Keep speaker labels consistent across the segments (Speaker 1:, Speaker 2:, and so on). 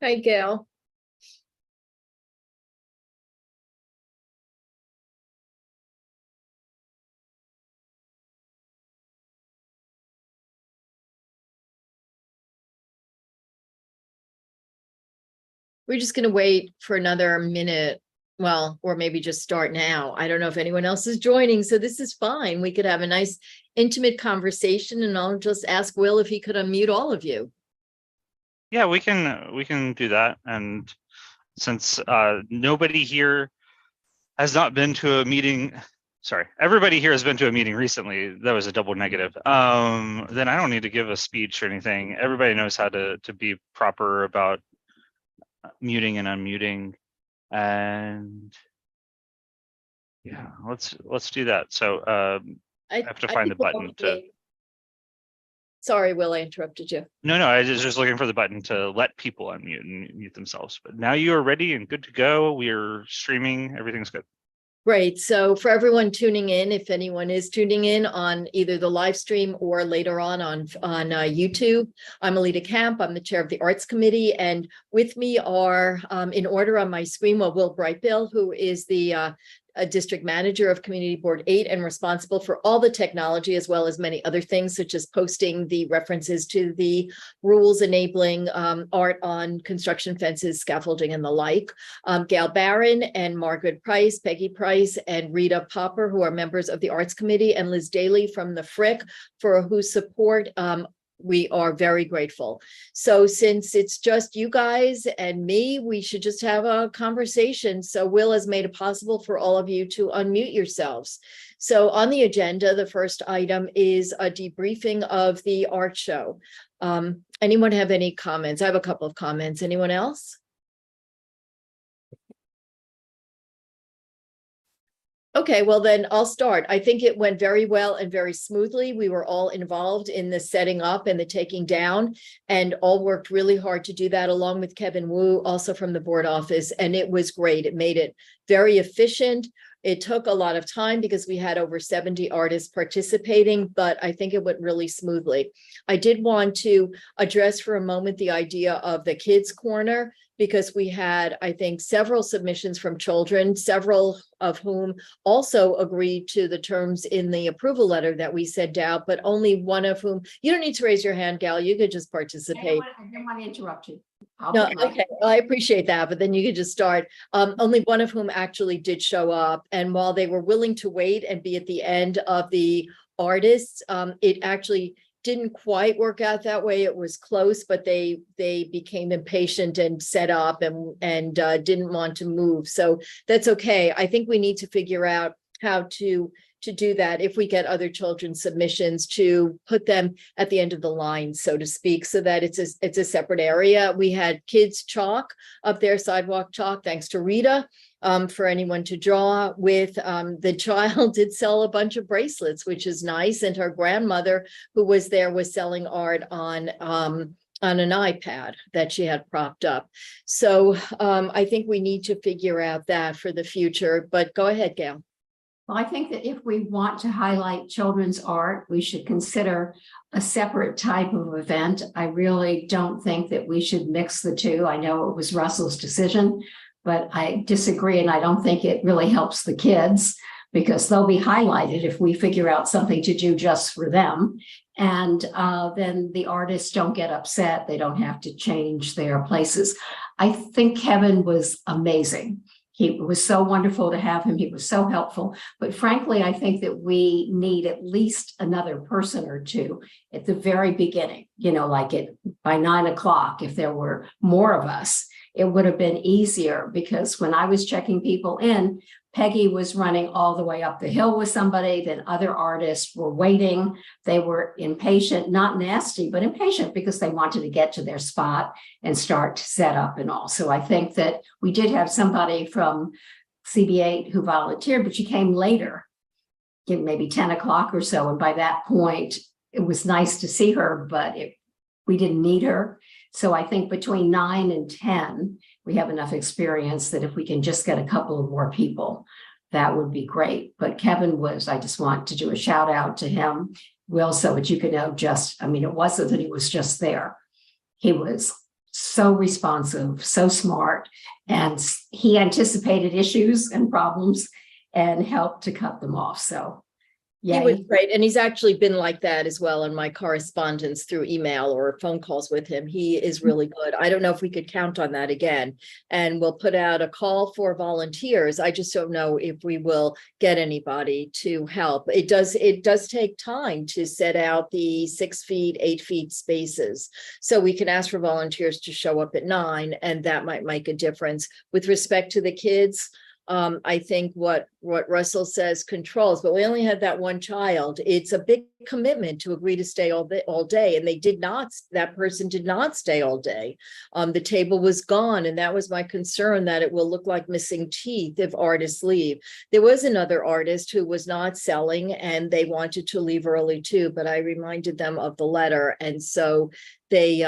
Speaker 1: Hi, Gail. We're just going to wait for another minute. Well, or maybe just start now. I don't know if anyone else is joining, so this is fine. We could have a nice intimate conversation, and I'll just ask Will if he could unmute all of you.
Speaker 2: Yeah, we can do that. And since nobody here has not been to a meeting, sorry, everybody here has been to a meeting recently. That was a double negative. Then I don't need to give a speech or anything. Everybody knows how to be proper about muting and unmuting. And yeah, let's do that. So I have to find the button to.
Speaker 1: Sorry, Will, I interrupted you.
Speaker 2: No, I was just looking for the button to let people unmute and mute themselves. But now you are ready and good to go. We are streaming. Everything's good.
Speaker 1: Great. So for everyone tuning in, if anyone is tuning in on either the live stream or later on YouTube, I'm Alita Camp. I'm the chair of the Arts Committee. And with me are, in order on my screen, Will Brightbill, who is the district manager of Community Board 8 and responsible for all the technology, as well as many other things, such as posting the references to the rules enabling art on construction fences, scaffolding, and the like. Gail Barron and Margaret Price, Peggy Price, and Rita Popper, who are members of the Arts Committee, and Liz Daly from the Frick, for whose support we are very grateful. So since it's just you guys and me, we should just have a conversation. So Will has made it possible for all of you to unmute yourselves. So on the agenda, the first item is a debriefing of the art show. Anyone have any comments? I have a couple of comments. Anyone else? Okay, well then I'll start. I think it went very well and very smoothly. We were all involved in the setting up and the taking down, and all worked really hard to do that, along with Kevin Wu, also from the board office. And it was great. It made it very efficient. It took a lot of time because we had over 70 artists participating, but I think it went really smoothly. I did want to address for a moment the idea of the kids' corner, because we had, I think, several submissions from children, several of whom also agreed to the terms in the approval letter that we sent out, but only one of whom, you don't need to raise your hand, Gal, you could just participate.
Speaker 3: I don't want to interrupt you.
Speaker 1: No, okay, well, I appreciate that, but then you could just start. Only one of whom actually did show up, and while they were willing to wait and be at the end of the artists, it actually didn't quite work out that way. It was close, but they became impatient and set up and didn't want to move. So that's okay. I think we need to figure out how to do that if we get other children's submissions, to put them at the end of the line, so to speak, so that it's a separate area. We had kids chalk up there, sidewalk chalk, thanks to Rita. For anyone to draw with. The child did sell a bunch of bracelets, which is nice. And her grandmother, who was there, was selling art on an iPad that she had propped up. So I think we need to figure out that for the future, but go ahead, Gail.
Speaker 3: Well, I think that if we want to highlight children's art, we should consider a separate type of event. I really don't think that we should mix the two. I know it was Russell's decision, but I disagree, and I don't think it really helps the kids, because they'll be highlighted if we figure out something to do just for them. And then the artists don't get upset. They don't have to change their places. I think Kevin was amazing. It was so wonderful to have him. He was so helpful. But frankly, I think that we need at least another person or two at the very beginning, like by 9 o'clock, if there were more of us. It would have been easier, because when I was checking people in, Peggy was running all the way up the hill with somebody, then other artists were waiting. They were impatient, not nasty, but impatient, because they wanted to get to their spot and start to set up and all. So I think that we did have somebody from CB8 who volunteered, but she came later, maybe 10 o'clock or so. And by that point, it was nice to see her, but we didn't need her. So I think between 9 and 10, we have enough experience that if we can just get a couple of more people, that would be great. But Kevin I just want to do a shout out to him, Will, so that you can know it wasn't that he was just there. He was so responsive, so smart, and he anticipated issues and problems and helped to cut them off. So,
Speaker 1: He was
Speaker 3: yay.
Speaker 1: great. And he's actually been like that as well in my correspondence through email or phone calls with him. He is really good. I don't know if we could count on that again. And we'll put out a call for volunteers. I just don't know if we will get anybody to help. It does take time to set out the 6 feet, 8 feet spaces. So we can ask for volunteers to show up at 9, and that might make a difference. With respect to the kids, I think what Russell says controls, but we only had that one child. It's a big commitment to agree to stay all day. And that person did not stay all day. The table was gone. And that was my concern, that it will look like missing teeth if artists leave. There was another artist who was not selling and they wanted to leave early too, but I reminded them of the letter. And so they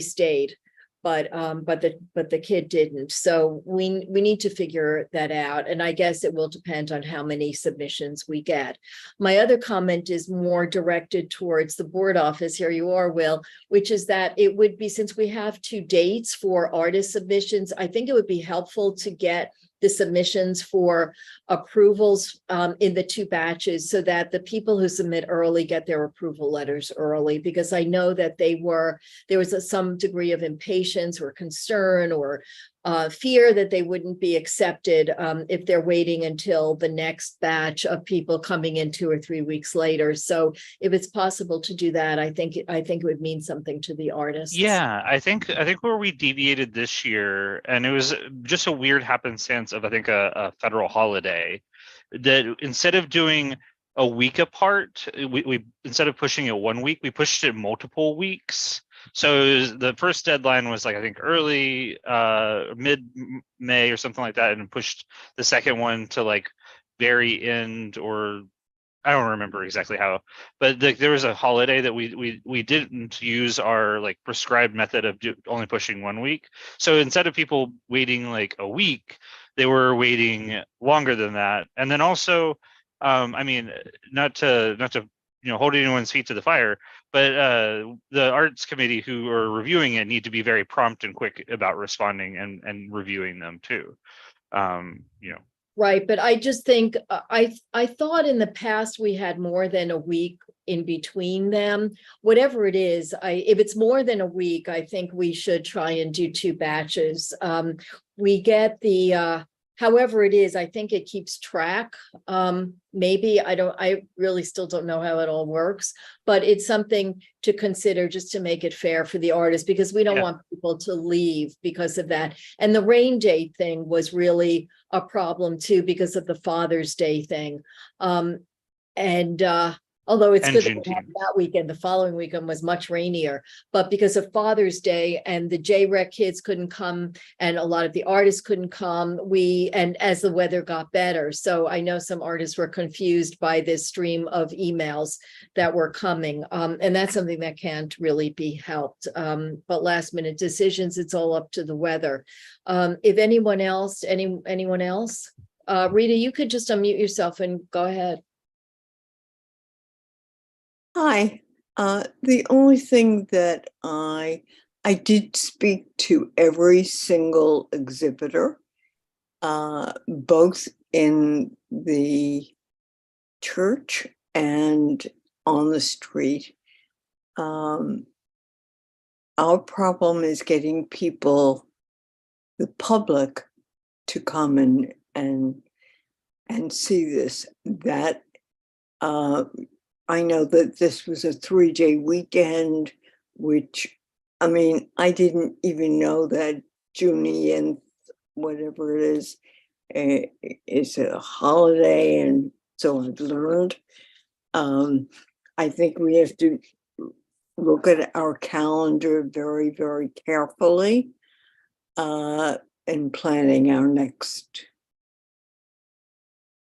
Speaker 1: stayed. But the kid didn't. So we need to figure that out. And I guess it will depend on how many submissions we get. My other comment is more directed towards the board office. Here you are, Will, which is that it would be, since we have 2 dates for artist submissions, I think it would be helpful to get the submissions for approvals in the 2 batches, so that the people who submit early get their approval letters early, because I know that there was some degree of impatience or concern or fear that they wouldn't be accepted if they're waiting until the next batch of people coming in 2 or 3 weeks later. So if it's possible to do that, I think it would mean something to the artists.
Speaker 2: Yeah, I think where we deviated this year, and it was just a weird happenstance of, I think, a federal holiday, that instead of doing a week apart, we instead of pushing it 1 week, we pushed it multiple weeks. So the first deadline was, like, I think early mid-May or something like that, and pushed the second one to like very end, or I don't remember exactly how, but there was a holiday that we didn't use our like prescribed method of only pushing 1 week. So instead of people waiting like a week, they were waiting longer than that. And then also, I mean, not to hold anyone's feet to the fire, but the arts committee who are reviewing it need to be very prompt and quick about responding and reviewing them too.
Speaker 1: Right, but I just think I thought in the past we had more than a week in between them. Whatever it is, if it's more than a week, I think we should try and do 2 batches. We get the however it is, I think it keeps track. Maybe I really still don't know how it all works, but it's something to consider just to make it fair for the artists, because we don't want people to leave because of that. And the rain date thing was really a problem too, because of the Father's Day thing. Although it's good that we had that weekend, the following weekend was much rainier, but because of Father's Day and the JREC kids couldn't come and a lot of the artists couldn't come, and as the weather got better. So I know some artists were confused by this stream of emails that were coming. And that's something that can't really be helped. But last minute decisions, it's all up to the weather. If anyone else, Rita, you could just unmute yourself and go ahead.
Speaker 4: Hi. The only thing that I did speak to every single exhibitor, both in the church and on the street. Our problem is getting people, the public, to come and see this. That I know that this was a 3-day weekend, which, I mean, I didn't even know that Juneteenth, whatever it is a holiday, and so I've learned. I think we have to look at our calendar very, very carefully in planning our next.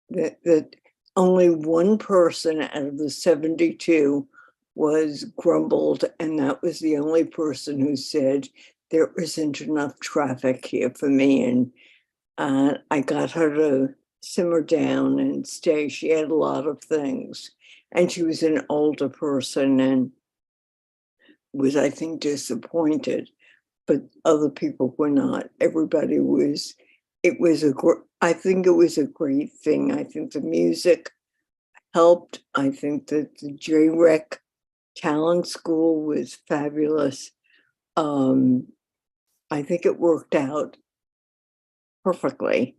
Speaker 4: That only one person out of the 72 was grumbled, and that was the only person who said there isn't enough traffic here for me. And I got her to simmer down and stay. She had a lot of things, and she was an older person and was, I think, disappointed. but other people were not. Everybody was, I think it was a great thing. I think the music helped. I think that the JREC talent school was fabulous. I think it worked out perfectly,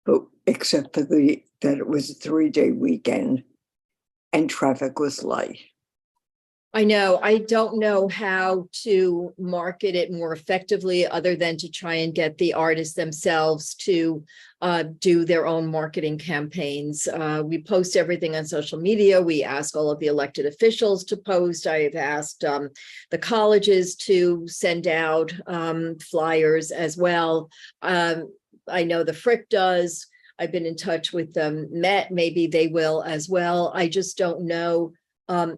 Speaker 4: but except for that it was a 3-day weekend and traffic was light.
Speaker 1: I know, I don't know how to market it more effectively other than to try and get the artists themselves to do their own marketing campaigns. We post everything on social media. We ask all of the elected officials to post. I've asked the colleges to send out flyers as well. I know the Frick does. I've been in touch with them. Met, maybe they will as well. I just don't know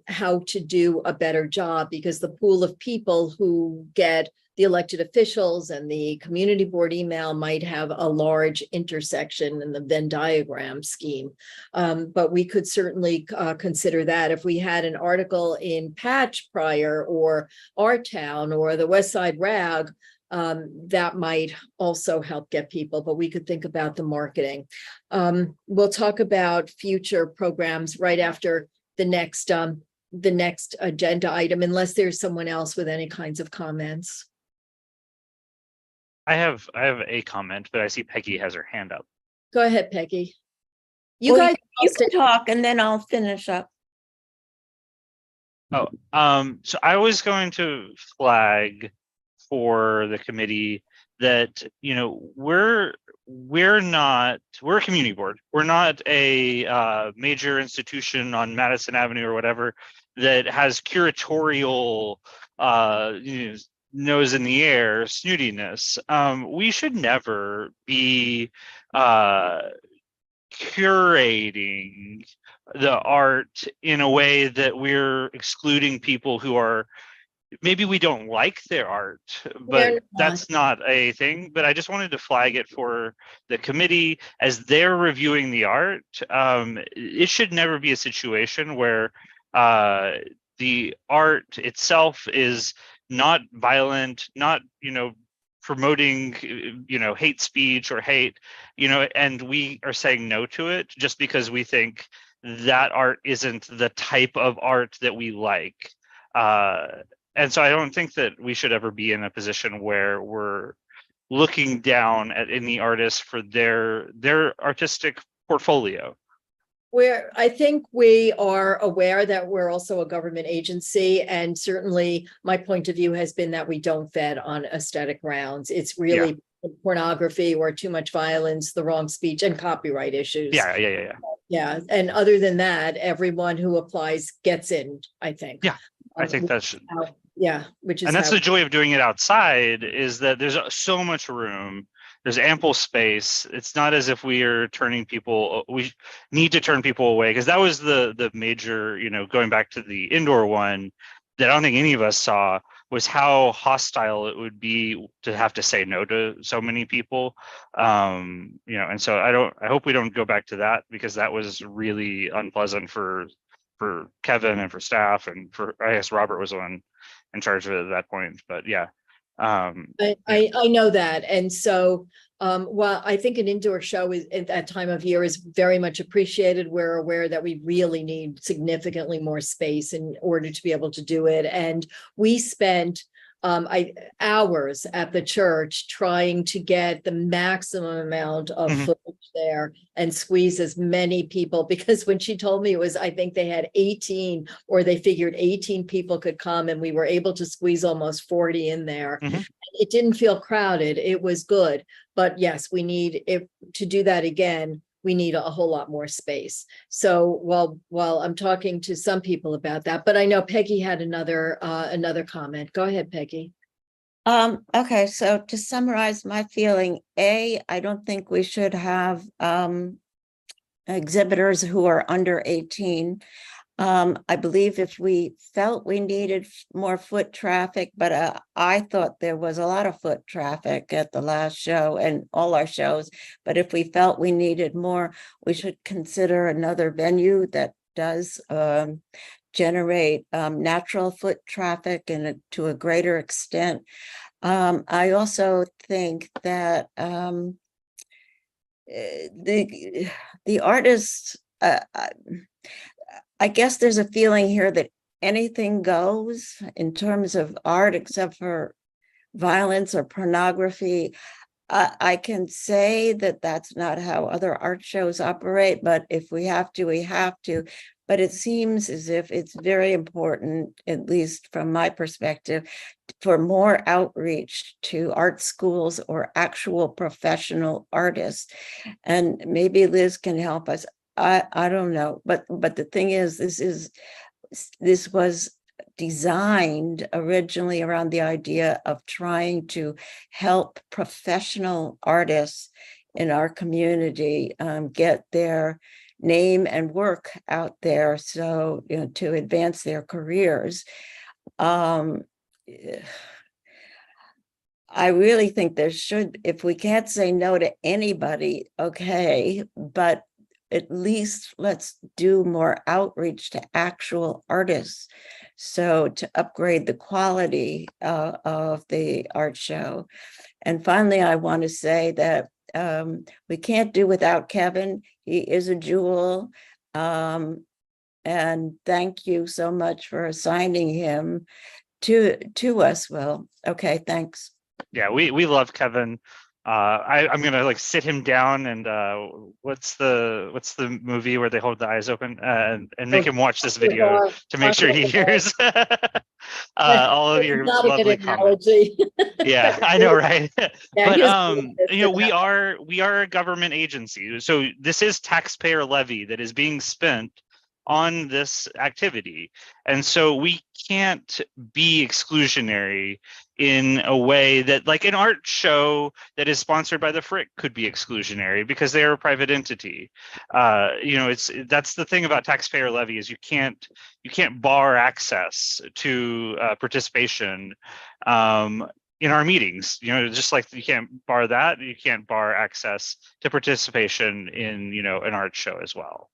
Speaker 1: how to do a better job, because the pool of people who get the elected officials and the community board email might have a large intersection in the Venn diagram scheme. But we could certainly consider that if we had an article in Patch Prior or Our Town or the West Side Rag, that might also help get people, but we could think about the marketing. We'll talk about future programs right after the next agenda item, unless there's someone else with any kinds of comments.
Speaker 2: I have a comment, but I see Peggy has her hand up.
Speaker 1: Go ahead, Peggy. You
Speaker 5: Well,
Speaker 1: guys,
Speaker 5: you can talk and then I'll finish up.
Speaker 2: Oh, so I was going to flag for the committee that, you know, we're a community board. We're not a major institution on Madison Avenue or whatever that has curatorial nose in the air snootiness. We should never be curating the art in a way that we're excluding people who are, maybe we don't like their art, but that's not a thing. But I just wanted to flag it for the committee as they're reviewing the art. It should never be a situation where the art itself is not violent, not, you know, promoting, you know, hate speech or hate, you know, and we are saying no to it just because we think that art isn't the type of art that we like. And so I don't think that we should ever be in a position where we're looking down at any artist for their artistic portfolio.
Speaker 1: I think we are aware that we're also a government agency, and certainly my point of view has been that we don't vet on aesthetic grounds. It's really pornography or too much violence, the wrong speech, and copyright issues. Yeah. And other than that, everyone who applies gets in, I think.
Speaker 2: Yeah, I think that's
Speaker 1: which is,
Speaker 2: and that's the joy of doing it outside, is that there's so much room, there's ample space. It's not as if we are turning people, we need to turn people away, because that was the major, you know, going back to the indoor one that I don't think any of us saw, was how hostile it would be to have to say no to so many people. You know, and so I hope we don't go back to that, because that was really unpleasant for Kevin and for staff, and for, I guess Robert was the one in charge of it at that point, but yeah.
Speaker 1: I know that. And so while I think an indoor show is at that time of year is very much appreciated, we're aware that we really need significantly more space in order to be able to do it. And we spent hours at the church trying to get the maximum amount of footage there and squeeze as many people, because when she told me it was, I think they had 18, or they figured 18 people could come, and we were able to squeeze almost 40 in there. It didn't feel crowded. It was good. But yes, we need, if to do that again, we need a whole lot more space. So while I'm talking to some people about that, but I know Peggy had another comment. Go ahead, Peggy.
Speaker 5: Okay, so to summarize my feeling, I don't think we should have exhibitors who are under 18. I believe if we felt we needed more foot traffic, but I thought there was a lot of foot traffic at the last show and all our shows. But if we felt we needed more, we should consider another venue that does generate natural foot traffic and to a greater extent. I also think that the artists, I guess there's a feeling here that anything goes in terms of art, except for violence or pornography. I can say that that's not how other art shows operate, but if we have to, we have to. But it seems as if it's very important, at least from my perspective, for more outreach to art schools or actual professional artists. And maybe Liz can help us. I don't know, but the thing is, this was designed originally around the idea of trying to help professional artists in our community get their name and work out there, so to advance their careers. I really think there should, if we can't say no to anybody, okay, but at least let's do more outreach to actual artists. So to upgrade the quality of the art show. And finally, I want to say that we can't do without Kevin. He is a jewel. And thank you so much for assigning him to us. Well, okay, thanks.
Speaker 2: Yeah, we love Kevin. I'm gonna like sit him down and what's the movie where they hold the eyes open and make him watch this video to make sure he hears all of your
Speaker 1: Not a
Speaker 2: lovely
Speaker 1: good
Speaker 2: comments.
Speaker 1: analogy.
Speaker 2: Yeah, I know, right?
Speaker 1: Yeah,
Speaker 2: But
Speaker 1: he was
Speaker 2: we are a government agency, so this is taxpayer levy that is being spent on this activity, and so we can't be exclusionary in a way that, like, an art show that is sponsored by the Frick could be exclusionary because they are a private entity. That's the thing about taxpayer levy, is you can't bar access to participation in our meetings. Just like you can't bar that, you can't bar access to participation in an art show as well.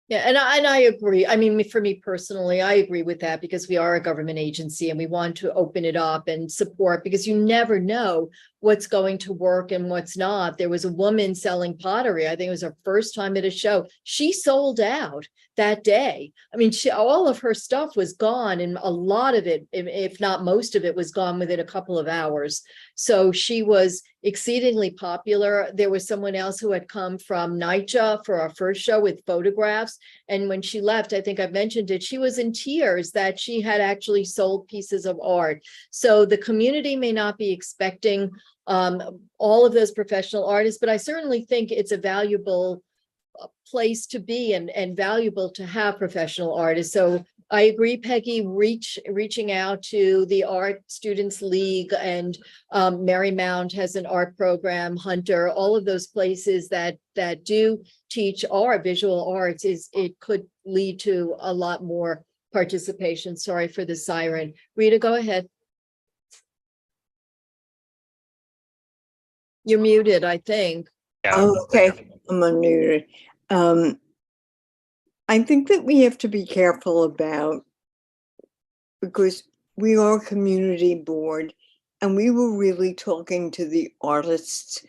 Speaker 1: Yeah, and I agree. I mean, for me personally, I agree with that, because we are a government agency and we want to open it up and support, because you never know what's going to work and what's not. There was a woman selling pottery. I think it was her first time at a show. She sold out that day. I mean, all of her stuff was gone, and a lot of it, if not most of it, was gone within a couple of hours. So she was exceedingly popular. There was someone else who had come from NYCHA for our first show with photographs. And when she left, I think I've mentioned it, she was in tears that she had actually sold pieces of art. So the community may not be expecting all of those professional artists, but I certainly think it's a valuable place to be and valuable to have professional artists. So I agree, Peggy, reaching out to the Art Students League, and Marymount has an art program, Hunter, all of those places that do teach art, visual arts, it could lead to a lot more participation. Sorry for the siren. Rita, go ahead. You're muted, I think.
Speaker 2: Yeah.
Speaker 4: Oh, okay, I'm unmuted. I think that we have to be careful about, because we are a community board and we were really talking to the artists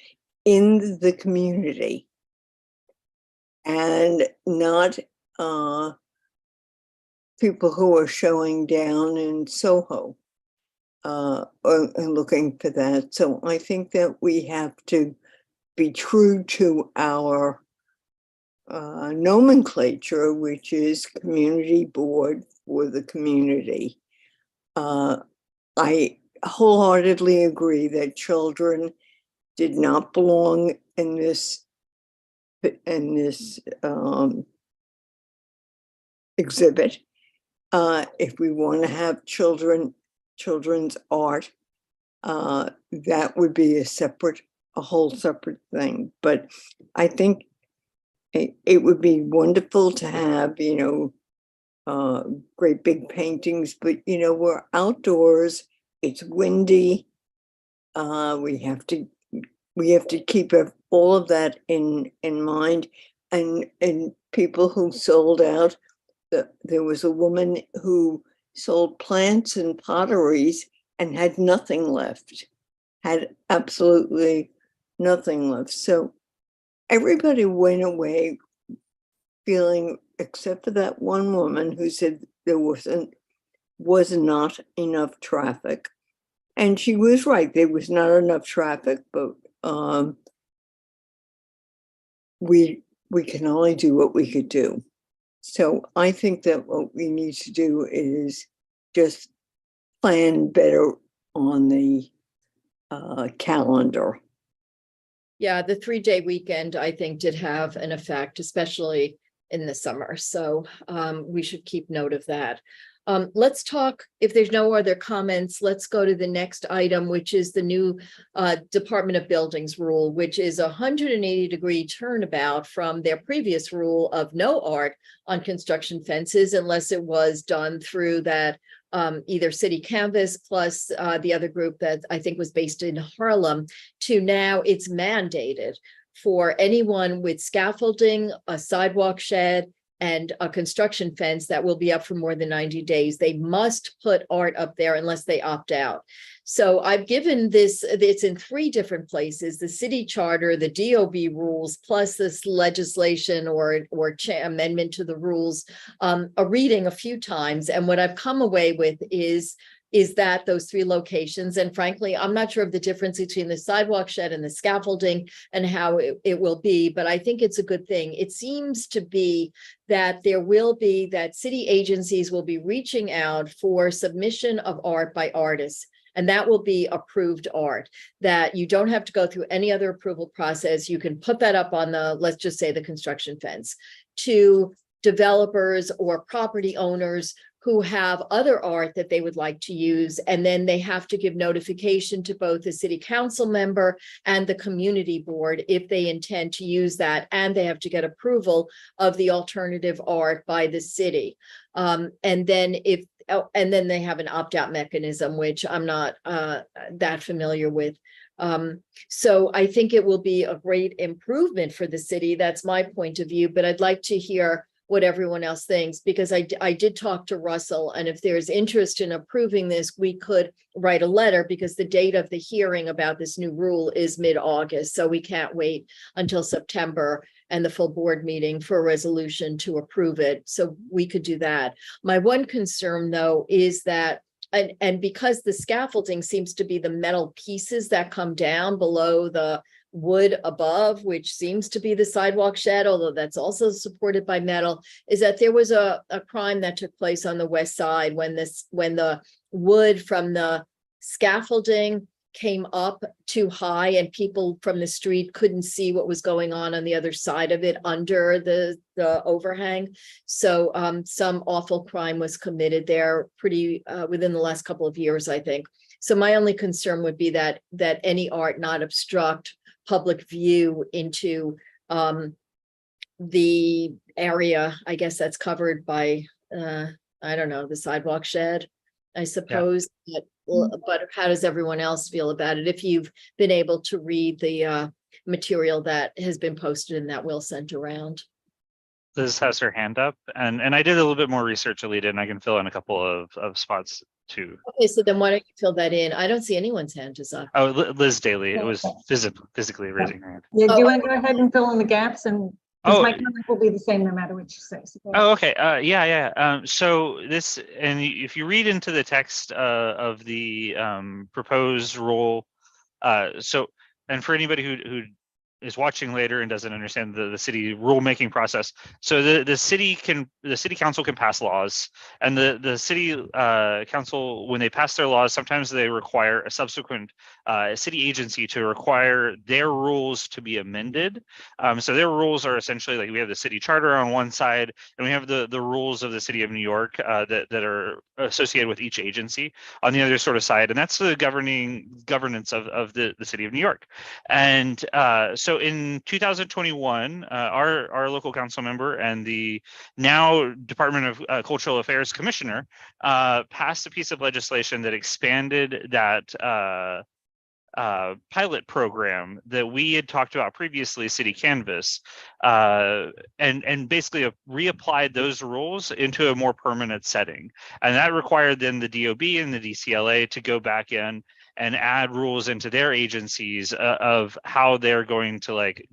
Speaker 4: in the community and not people who are showing down in Soho and looking for that. So I think that we have to be true to our nomenclature, which is community board for the community. I wholeheartedly agree that children did not belong in this exhibit. If we want to have children's art, that would be a whole separate thing. But I think it would be wonderful to have, great big paintings, but we're outdoors, it's windy. We have to keep all of that in mind. And people who sold out, there was a woman who sold plants and potteries, and had nothing left, had absolutely nothing left. So everybody went away feeling, except for that one woman who said there was not enough traffic. And she was right, there was not enough traffic, but we can only do what we could do. So I think that what we need to do is just plan better on the calendar.
Speaker 1: Yeah, the 3-day weekend, I think, did have an effect, especially in the summer. So we should keep note of that. Let's talk, if there's no other comments, let's go to the next item, which is the new Department of Buildings rule, which is a 180-degree turnabout from their previous rule of no art on construction fences unless it was done through that either city canvas plus the other group that I think was based in Harlem, to now it's mandated for anyone with scaffolding, a sidewalk shed, and a construction fence that will be up for more than 90 days. They must put art up there unless they opt out. So I've given this, it's in 3 different places, the city charter, the DOB rules, plus this legislation or amendment to the rules, a reading a few times. And what I've come away with is that those 3 locations, and frankly, I'm not sure of the difference between the sidewalk shed and the scaffolding and how it will be, but I think it's a good thing. It seems to be that there will be, that city agencies will be reaching out for submission of art by artists, and that will be approved art, that you don't have to go through any other approval process. You can put that up on the, let's just say, the construction fence, to developers or property owners who have other art that they would like to use, and then they have to give notification to both the city council member and the community board if they intend to use that, and they have to get approval of the alternative art by the city. And then they have an opt-out mechanism, which I'm not that familiar with. So I think it will be a great improvement for the city. That's my point of view, but I'd like to hear what everyone else thinks, because I did talk to Russell, and if there's interest in approving this, we could write a letter, because the date of the hearing about this new rule is mid-August, so we can't wait until September and the full board meeting for a resolution to approve it. So we could do that. My one concern, though, is that and because the scaffolding seems to be the metal pieces that come down below the wood above, which seems to be the sidewalk shed, although that's also supported by metal, is that there was a crime that took place on the west side when the wood from the scaffolding came up too high and people from the street couldn't see what was going on the other side of it under the overhang. So some awful crime was committed there pretty within the last couple of years, I think. So my only concern would be that any art not obstruct public view into the area, I guess that's covered by, I don't know, the sidewalk shed, I suppose. Yeah. But how does everyone else feel about it? If you've been able to read the material that has been posted and that Will sent around.
Speaker 2: Liz has her hand up, and I did a little bit more research, Alita, and I can fill in a couple of spots too.
Speaker 1: Okay, so then why don't you fill that in? I don't see anyone's hand is up.
Speaker 2: Oh, Liz Daly, it was physically raising her hand.
Speaker 6: Yeah, do you want to go ahead and fill in the gaps? And
Speaker 2: Oh,
Speaker 6: my comment will be the same no matter what you say. So
Speaker 2: oh, okay. Yeah. So this, and if you read into the text of the proposed rule, and for anybody who is watching later and doesn't understand the city rulemaking process, so the city council can pass laws, and the city council, when they pass their laws, sometimes they require a subsequent city agency to require their rules to be amended. So their rules are essentially like, we have the city charter on one side, and we have the rules of the city of New York that are associated with each agency on the other sort of side, and that's the governance of the city of New York. And so in 2021, our local council member and the now Department of Cultural Affairs commissioner passed a piece of legislation that expanded that pilot program that we had talked about previously, City Canvas, and basically reapplied those rules into a more permanent setting. And that required then the DOB and the DCLA to go back in and add rules into their agencies of how they're going to like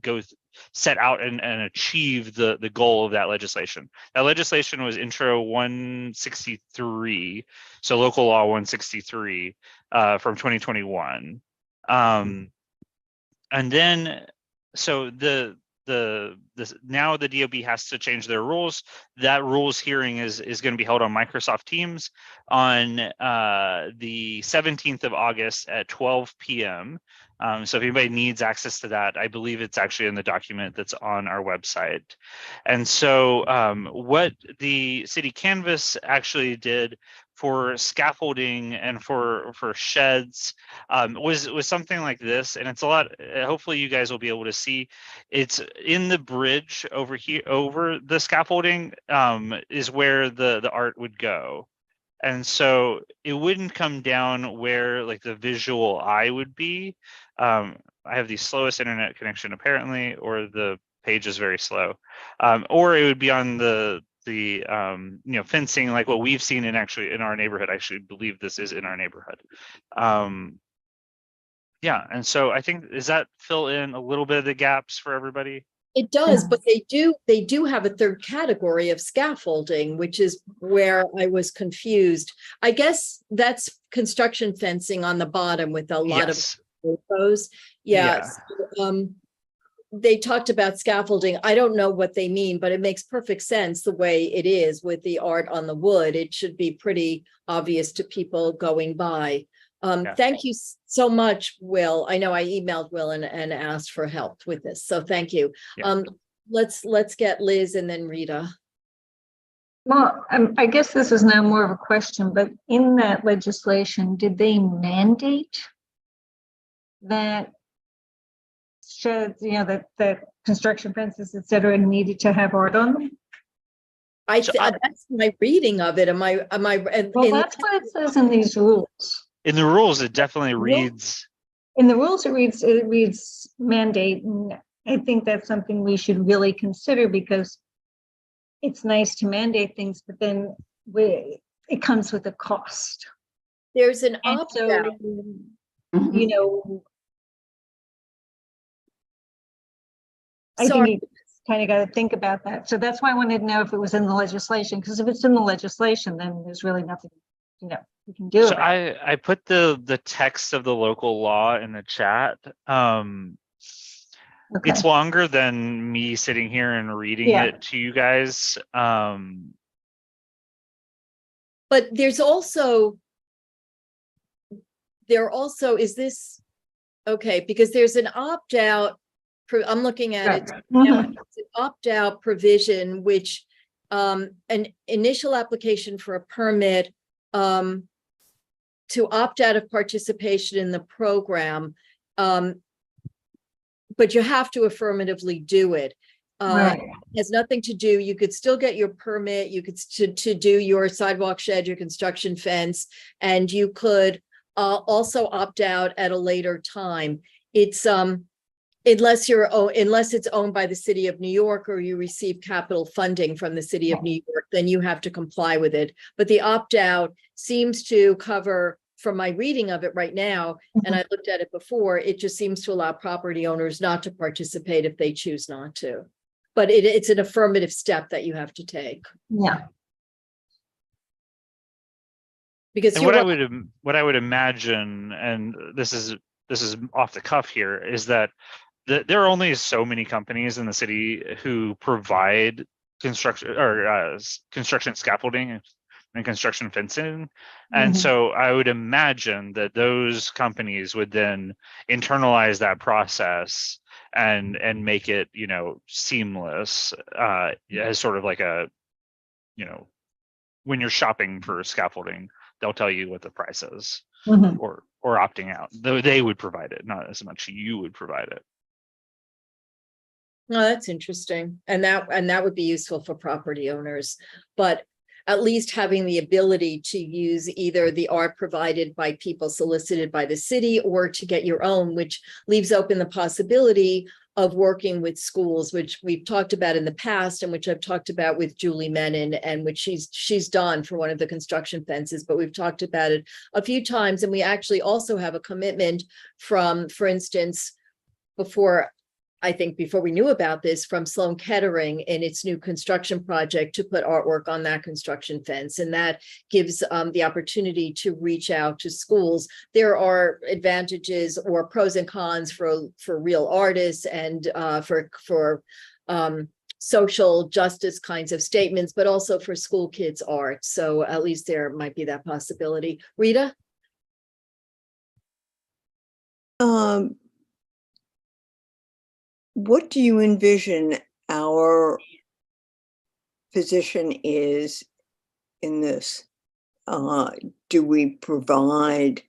Speaker 2: set out and achieve the goal of that legislation. That legislation was Intro 163, so local law 163 from 2021. And then so now the DOB has to change their rules. That rules hearing is going to be held on Microsoft Teams on the 17th of August at 12 p.m. So if anybody needs access to that, I believe it's actually in the document that's on our website. And so what the City Canvas actually did for scaffolding and for sheds was something like this, and it's a lot. Hopefully you guys will be able to see. It's in the bridge over here, over the scaffolding is where the art would go. And so it wouldn't come down where like the visual eye would be. I have the slowest internet connection apparently, or the page is very slow, or it would be on the fencing, like what we've seen in our neighborhood. I actually believe this is in our neighborhood. Yeah, and so I think, does that fill in a little bit of the gaps for everybody?
Speaker 1: It does, but they do have a third category of scaffolding, which is where I was confused. I guess that's construction fencing on the bottom with a lot of photos. Yeah. So, they talked about scaffolding. I don't know what they mean, but it makes perfect sense the way it is with the art on the wood. It should be pretty obvious to people going by. Thank you so much, Will. I know I emailed Will and asked for help with this, so thank you.
Speaker 2: Yeah.
Speaker 1: Let's get Liz and then Rita.
Speaker 6: Well, I guess this is now more of a question, but in that legislation, did they mandate that sheds, that construction fences, et cetera, needed to have art on them?
Speaker 1: That's my reading of it. Am I?
Speaker 6: Well, that's what it says in these rules.
Speaker 2: In the rules, it definitely reads.
Speaker 6: In the rules, it reads mandate, and I think that's something we should really consider, because it's nice to mandate things, but then it comes with a cost.
Speaker 1: There's an
Speaker 6: And
Speaker 1: opt
Speaker 6: so,
Speaker 1: out.
Speaker 6: I think you kind of got to think about that. So that's why I wanted to know if it was in the legislation, because if it's in the legislation, then there's really nothing, you can do.
Speaker 2: So I put the text of the local law in the chat. It's longer than me sitting here and reading it to you guys.
Speaker 1: But there also is this okay, because there's an opt-out. I'm looking at it now. It's an opt-out provision, which an initial application for a permit to opt out of participation in the program, but you have to affirmatively do it. It has nothing to do, you could still get your permit, you could to do your sidewalk shed, your construction fence, and you could also opt out at a later time. It's unless it's owned by the city of New York or you receive capital funding from the city of New York, then you have to comply with it. But the opt-out seems to cover, from my reading of it right now, and I looked at it before, it just seems to allow property owners not to participate if they choose not to. But it's an affirmative step that you have to take.
Speaker 6: Yeah.
Speaker 1: Because
Speaker 2: and what I would imagine, and this is off the cuff here, is that there are only so many companies in the city who provide construction scaffolding and construction fencing. And so I would imagine that those companies would then internalize that process and make it, seamless, as sort of like a, when you're shopping for scaffolding, they'll tell you what the price is, or opting out. Though they would provide it, not as much you would provide it.
Speaker 1: No, that's interesting. And that would be useful for property owners. But at least having the ability to use either the art provided by people solicited by the city or to get your own, which leaves open the possibility of working with schools, which we've talked about in the past and which I've talked about with Julie Menon, and which she's done for one of the construction fences, but we've talked about it a few times. And we actually also have a commitment from, for instance, before we knew about this, from Sloan Kettering in its new construction project to put artwork on that construction fence. And that gives the opportunity to reach out to schools. There are advantages or pros and cons for real artists and for social justice kinds of statements, but also for school kids' art. So at least there might be that possibility. Rita?
Speaker 4: What do you envision our position is in this? Do we provide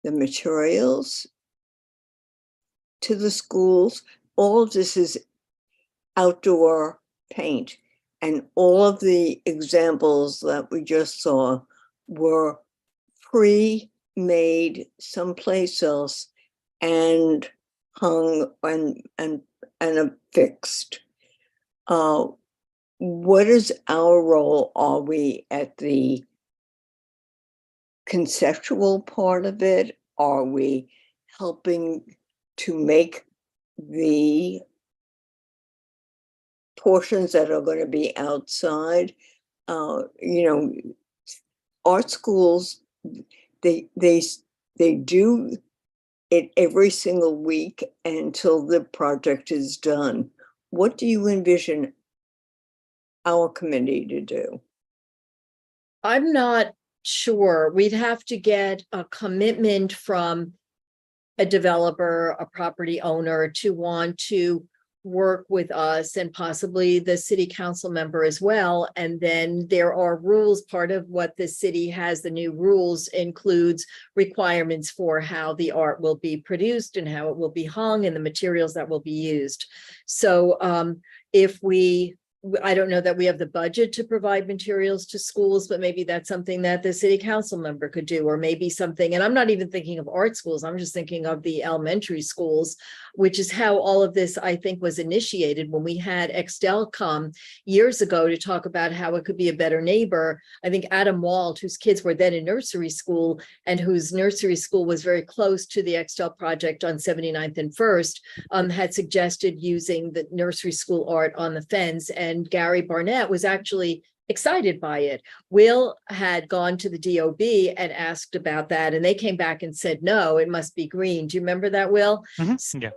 Speaker 4: the materials to the schools? All of this is outdoor paint, and all of the examples that we just saw were pre-made someplace else and hung and affixed. What is our role? Are we at the conceptual part of it? Are we helping to make the portions that are going to be outside? Art schools, they do it every single week until the project is done. What do you envision our committee to do?
Speaker 1: I'm not sure. We'd have to get a commitment from a developer, a property owner, to want to work with us, and possibly the city council member as well. And then there are rules. Part of what the city has, the new rules, includes requirements for how the art will be produced and how it will be hung and the materials that will be used. So I don't know that we have the budget to provide materials to schools, but maybe that's something that the city council member could do, or maybe something, and I'm not even thinking of art schools, I'm just thinking of the elementary schools, which is how all of this, I think, was initiated when we had Extel come years ago to talk about how it could be a better neighbor. I think Adam Wald, whose kids were then in nursery school and whose nursery school was very close to the Extel project on 79th and First, had suggested using the nursery school art on the fence, and Gary Barnett was actually excited by it. Will had gone to the DOB and asked about that, and they came back and said, no, it must be green. Do you remember that, Will?
Speaker 2: Mm-hmm. Yeah.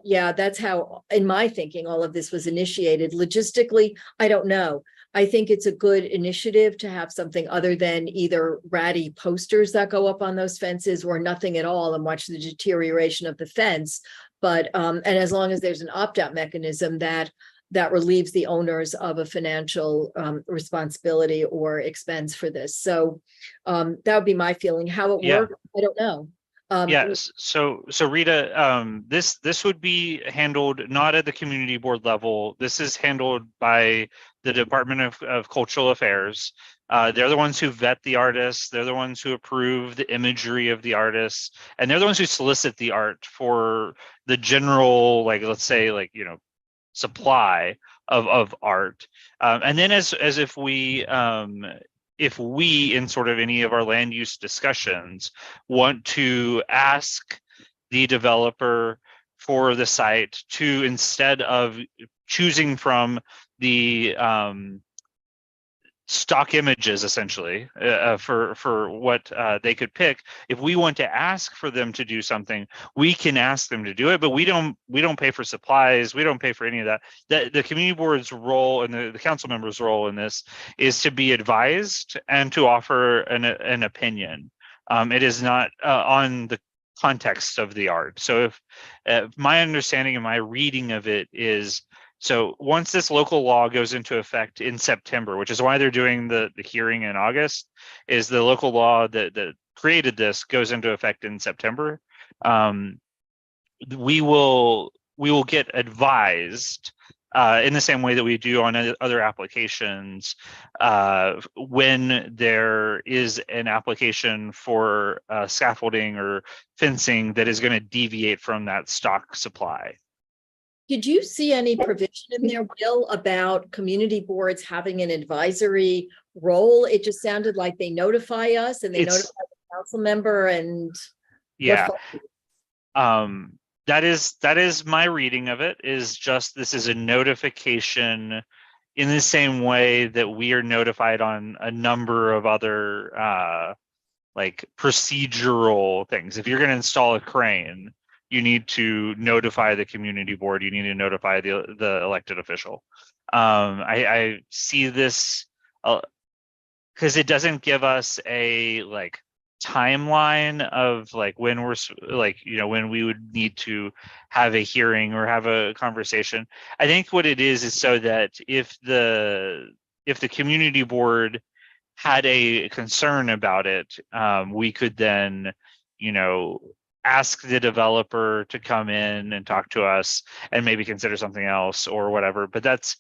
Speaker 1: Yeah, that's how, in my thinking, all of this was initiated. Logistically, I don't know. I think it's a good initiative to have something other than either ratty posters that go up on those fences or nothing at all and watch the deterioration of the fence. But, and as long as there's an opt-out mechanism that relieves the owners of a financial responsibility or expense for this. So that would be my feeling. How it works, I don't know.
Speaker 2: Yes. So Rita, this would be handled not at the community board level. This is handled by the Department of Cultural Affairs. They're the ones who vet the artists. They're the ones who approve the imagery of the artists, and they're the ones who solicit the art for the general, let's say, supply of art. And then as if we in sort of any of our land use discussions want to ask the developer for the site to, instead of choosing from the stock images essentially for what they could pick, if we want to ask for them to do something, we can ask them to do it, but we don't pay for supplies, we don't pay for any of that. The community board's role and the council members' role in this is to be advised and to offer an opinion. It is not on the context of the art. So if my understanding and my reading of it is, so once this local law goes into effect in September, which is why they're doing the hearing in August, is the local law that created this goes into effect in September. We will get advised in the same way that we do on other applications, when there is an application for scaffolding or fencing that is going to deviate from that stock supply.
Speaker 1: Did you see any provision in there, Will, about community boards having an advisory role? It just sounded like they notify us and they
Speaker 2: It's-
Speaker 1: notify the council member and.
Speaker 2: Yeah.
Speaker 1: what-
Speaker 2: That is my reading of it, is just this is a notification in the same way that we are notified on a number of other like procedural things. If you're going to install a crane, you need to notify the community board, you need to notify the elected official. I see this because it doesn't give us a like timeline of like when we're like, you know, when we would need to have a hearing or have a conversation. I think what it is so that if the community board had a concern about it, we could then, you know, ask the developer to come in and talk to us and maybe consider something else or whatever. But that's,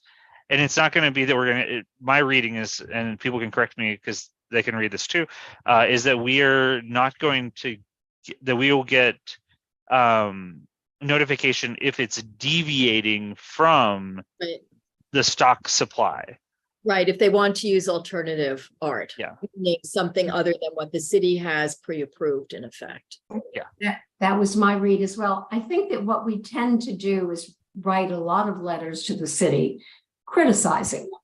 Speaker 2: and it's not going to be that we're going to, my reading is, and people can correct me because they can read this too, is that we are not going to, that we will get notification if it's deviating from
Speaker 1: Right.
Speaker 2: the stock supply.
Speaker 1: Right, if they want to use alternative art.
Speaker 2: Yeah.
Speaker 1: Meaning something other than what the city has pre-approved in effect.
Speaker 3: That was my read as well. I think that what we tend to do is write a lot of letters to the city criticizing them,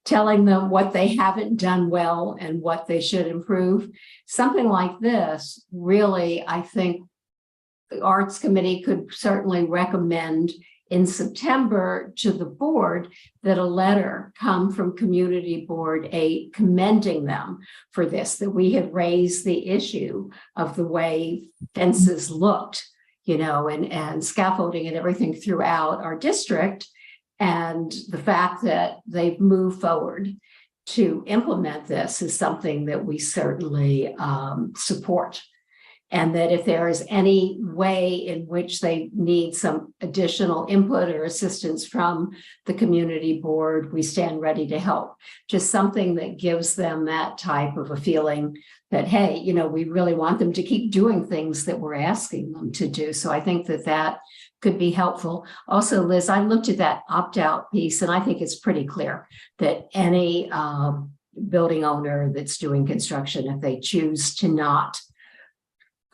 Speaker 3: telling them what they haven't done well and what they should improve. Something like this, really, I think the Arts Committee could certainly recommend in September to the board that a letter come from Community Board 8 commending them for this, that we had raised the issue of the way fences looked, you know, and scaffolding and everything throughout our district. And the fact that they've moved forward to implement this is something that we certainly support. And that if there is any way in which they need some additional input or assistance from the community board, we stand ready to help. Just something that gives them that type of a feeling that, hey, you know, we really want them to keep doing things that we're asking them to do. So I think that that could be helpful. Also, Liz, I looked at that opt-out piece, and I think it's pretty clear that any building owner that's doing construction, if they choose to not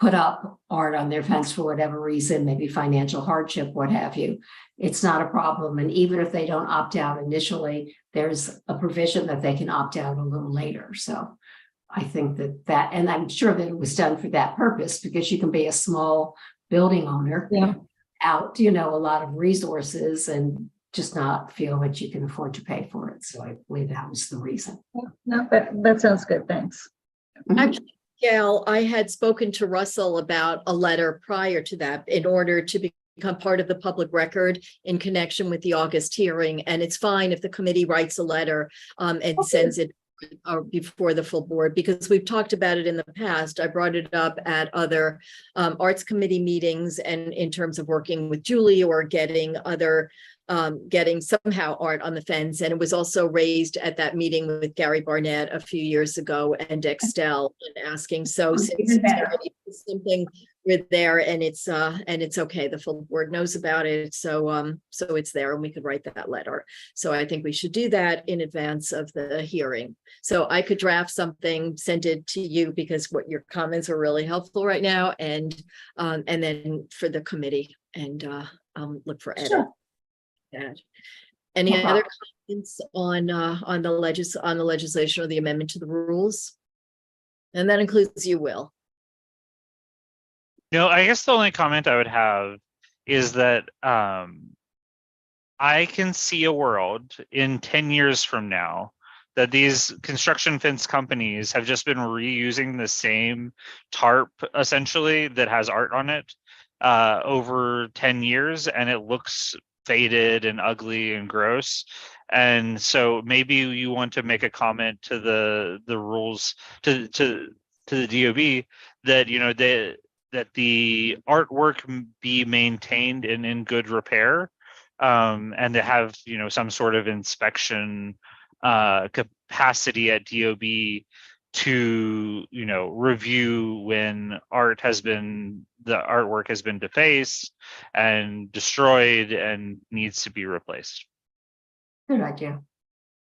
Speaker 3: put up art on their fence for whatever reason, maybe financial hardship, what have you, it's not a problem. And even if they don't opt out initially, there's a provision that they can opt out a little later. So I think that, and I'm sure that it was done for that purpose, because you can be a small building owner out, you know, a lot of resources and just not feel that you can afford to pay for it. So I believe that was the reason.
Speaker 6: No, that sounds good. Thanks.
Speaker 1: Actually, Gail, I had spoken to Russell about a letter prior to that in order to become part of the public record in connection with the August hearing. And it's fine if the committee writes a letter and sends it before the full board, because we've talked about it in the past. I brought it up at other arts committee meetings and in terms of working with Julie or getting other getting somehow art on the fence. And it was also raised at that meeting with Gary Barnett a few years ago and Extel and asking. So since it's something we're there and it's okay, the full board knows about it. So so it's there and we could write that letter. So I think we should do that in advance of the hearing. So I could draft something, send it to you, because what your comments are really helpful right now, and then for the committee, and look for edit.
Speaker 3: Sure.
Speaker 1: Any
Speaker 3: No
Speaker 1: other
Speaker 3: problem.
Speaker 1: comments on the legislation or the amendment to the rules? And that includes you, Will.
Speaker 2: No, I guess the only comment I would have is that I can see a world in 10 years from now that these construction fence companies have just been reusing the same tarp essentially that has art on it over 10 years, and it looks faded and ugly and gross. And so maybe you want to make a comment to the rules, to the DOB, that, you know, that the artwork be maintained and in good repair, and to have, some sort of inspection capacity at DOB to, review when the artwork has been defaced and destroyed and needs to be replaced.
Speaker 3: Good idea.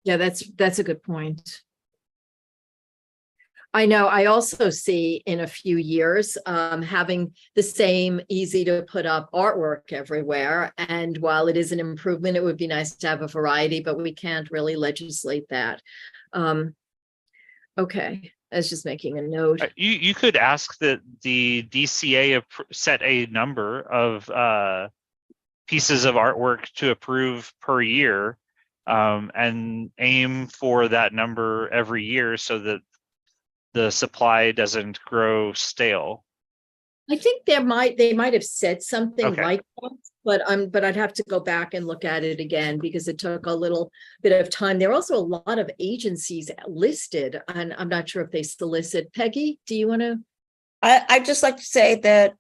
Speaker 1: Yeah, that's a good point. I know, I also see in a few years having the same easy to put up artwork everywhere. And while it is an improvement, it would be nice to have a variety, but we can't really legislate that. Okay, I was just making a note.
Speaker 2: You could ask that the DCA set a number of pieces of artwork to approve per year, and aim for that number every year so that the supply doesn't grow stale.
Speaker 1: I think they might have said something
Speaker 2: Okay.
Speaker 1: like that, but I'd have to go back and look at it again because it took a little bit of time. There are also a lot of agencies listed, and I'm not sure if they solicit. Peggy, do you want to?
Speaker 5: I'd just like to say that,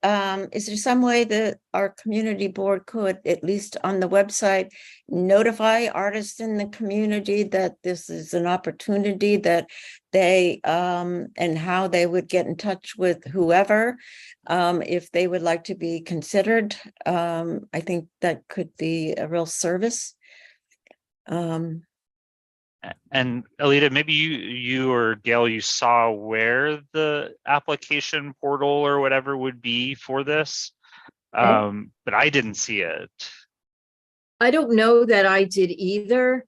Speaker 5: is there some way that our community board could, at least on the website, notify artists in the community that this is an opportunity, that they, and how they would get in touch with whoever, if they would like to be considered? I think that could be a real service.
Speaker 2: And Alita, maybe you or Gail, you saw where the application portal or whatever would be for this, but I didn't see it.
Speaker 1: I don't know that I did either.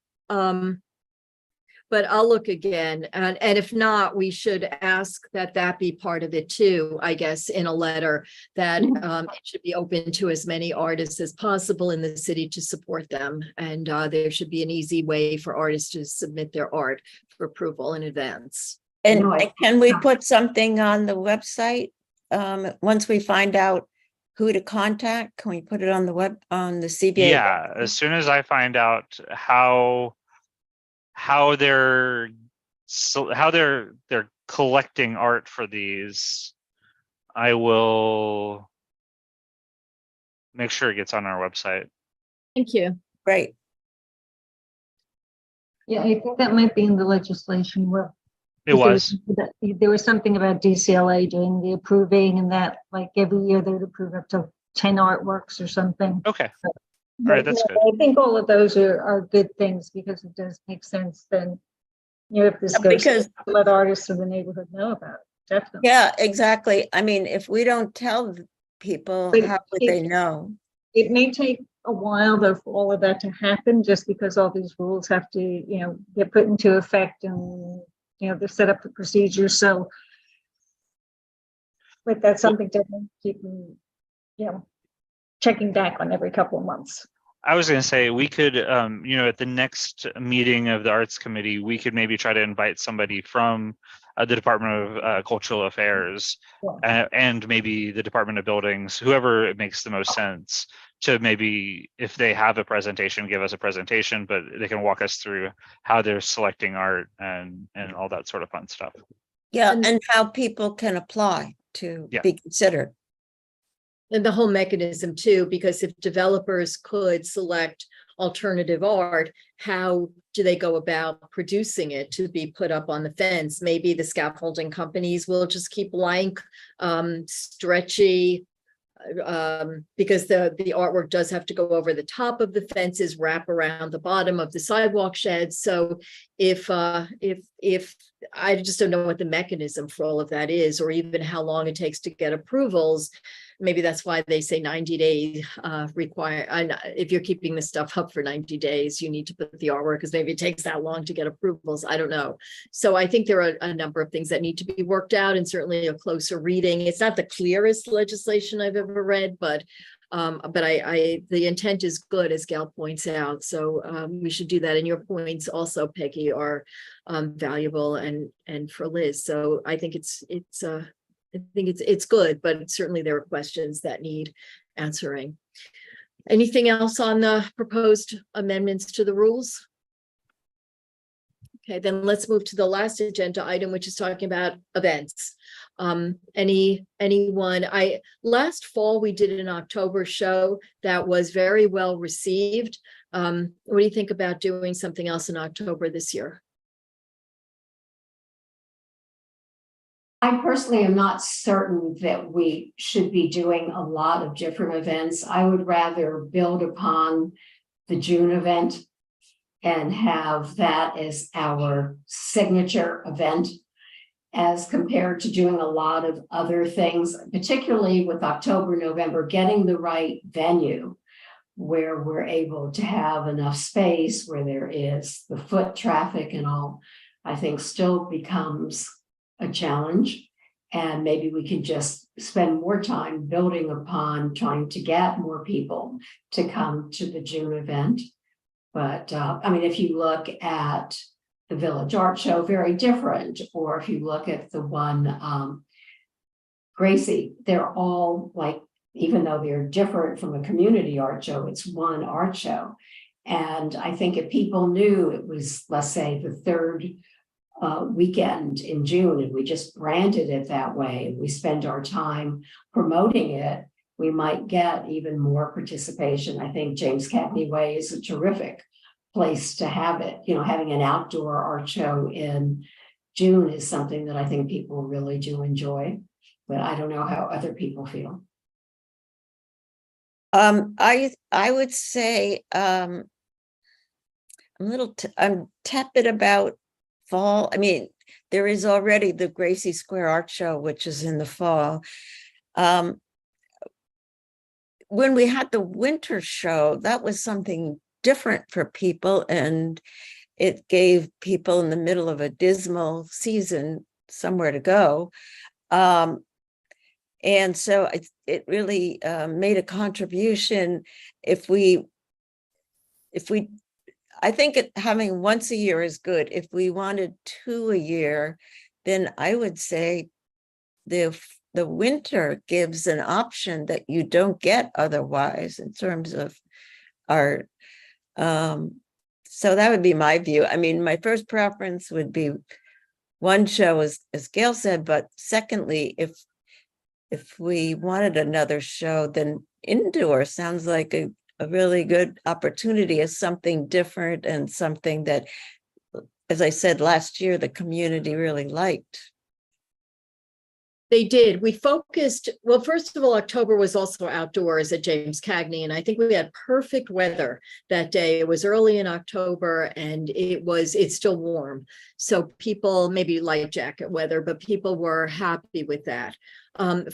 Speaker 1: But I'll look again, and if not, we should ask that be part of it too, I guess, in a letter, that it should be open to as many artists as possible in the city to support them. And there should be an easy way for artists to submit their art for approval in advance.
Speaker 5: And can we put something on the website? Once we find out who to contact, can we put it on the web, on the CBA?
Speaker 2: Yeah, as soon as I find out how they're collecting art for these, I will make sure it gets on our website.
Speaker 1: Thank you.
Speaker 5: Great.
Speaker 6: Yeah, I think that might be in the legislation where
Speaker 2: It was.
Speaker 6: there was something about DCLA doing the approving, and that like every year they would approve up to 10 artworks or something.
Speaker 2: Okay. All right, that's good.
Speaker 6: I think all of those are good things, because it does make sense then, if this goes,
Speaker 5: Because
Speaker 6: let artists in the neighborhood know about it. Definitely.
Speaker 5: yeah, exactly. I mean, if we don't tell people,
Speaker 6: But
Speaker 5: how would they know?
Speaker 6: It may take a while though for all of that to happen, just because all these rules have to, get put into effect, and they set up the procedures. So, but that's something to keep, checking back on every couple of months.
Speaker 2: I was going to say, we could, at the next meeting of the Arts Committee, we could maybe try to invite somebody from the Department of Cultural Affairs, and maybe the Department of Buildings, whoever it makes the most sense, to maybe, if they have a presentation, give us a presentation, but they can walk us through how they're selecting art and all that sort of fun stuff.
Speaker 5: Yeah, and how people can apply to be considered.
Speaker 1: And the whole mechanism too, because if developers could select alternative art, how do they go about producing it to be put up on the fence? Maybe the scaffolding companies will just keep blank, stretchy, because the artwork does have to go over the top of the fences, wrap around the bottom of the sidewalk sheds. So if I just don't know what the mechanism for all of that is, or even how long it takes to get approvals. Maybe that's why they say 90 days require. If you're keeping this stuff up for 90 days, you need to put the artwork, because maybe it takes that long to get approvals. I don't know. So I think there are a number of things that need to be worked out, and certainly a closer reading. It's not the clearest legislation I've ever read, but the intent is good, as Gail points out. So we should do that. And your points also, Peggy, are valuable and for Liz. So I think it's good, but certainly there are questions that need answering. Anything else on the proposed amendments to the rules? Okay, then let's move to the last agenda item, which is talking about events. Last fall, we did an October show that was very well received. What do you think about doing something else in October this year?
Speaker 3: I personally am not certain that we should be doing a lot of different events. I would rather build upon the June event and have that as our signature event, as compared to doing a lot of other things, particularly with October, November, getting the right venue where we're able to have enough space, where there is the foot traffic and all, I think still becomes a challenge. And maybe we can just spend more time building upon trying to get more people to come to the June event. But I mean, if you look at the Village Art Show, very different. Or if you look at the one, Gracie, they're all like, even though they're different from a community art show, it's one art show. And I think if people knew it was, let's say, the third weekend in June, and we just branded it that way, and we spend our time promoting it, we might get even more participation. I think James Cagney Way is a terrific place to have it. You know, having an outdoor art show in June is something that I think people really do enjoy, but I don't know how other people feel.
Speaker 5: I would say I'm I'm tepid about fall. I mean, there is already the Gracie Square Art Show, which is in the fall. When we had the winter show, that was something different for people, and it gave people in the middle of a dismal season somewhere to go. And so it really made a contribution. I think having once a year is good. If we wanted 2 a year, then I would say the winter gives an option that you don't get otherwise in terms of art. So that would be my view. I mean, my first preference would be one show, as Gail said, but secondly, if we wanted another show, then indoor sounds like a really good opportunity as something different and something that, as I said last year, the community really liked.
Speaker 1: They did. We focused, well, first of all, October was also outdoors at James Cagney, and I think we had perfect weather that day. It was early in October and it's still warm. So people, maybe light jacket weather, but people were happy with that.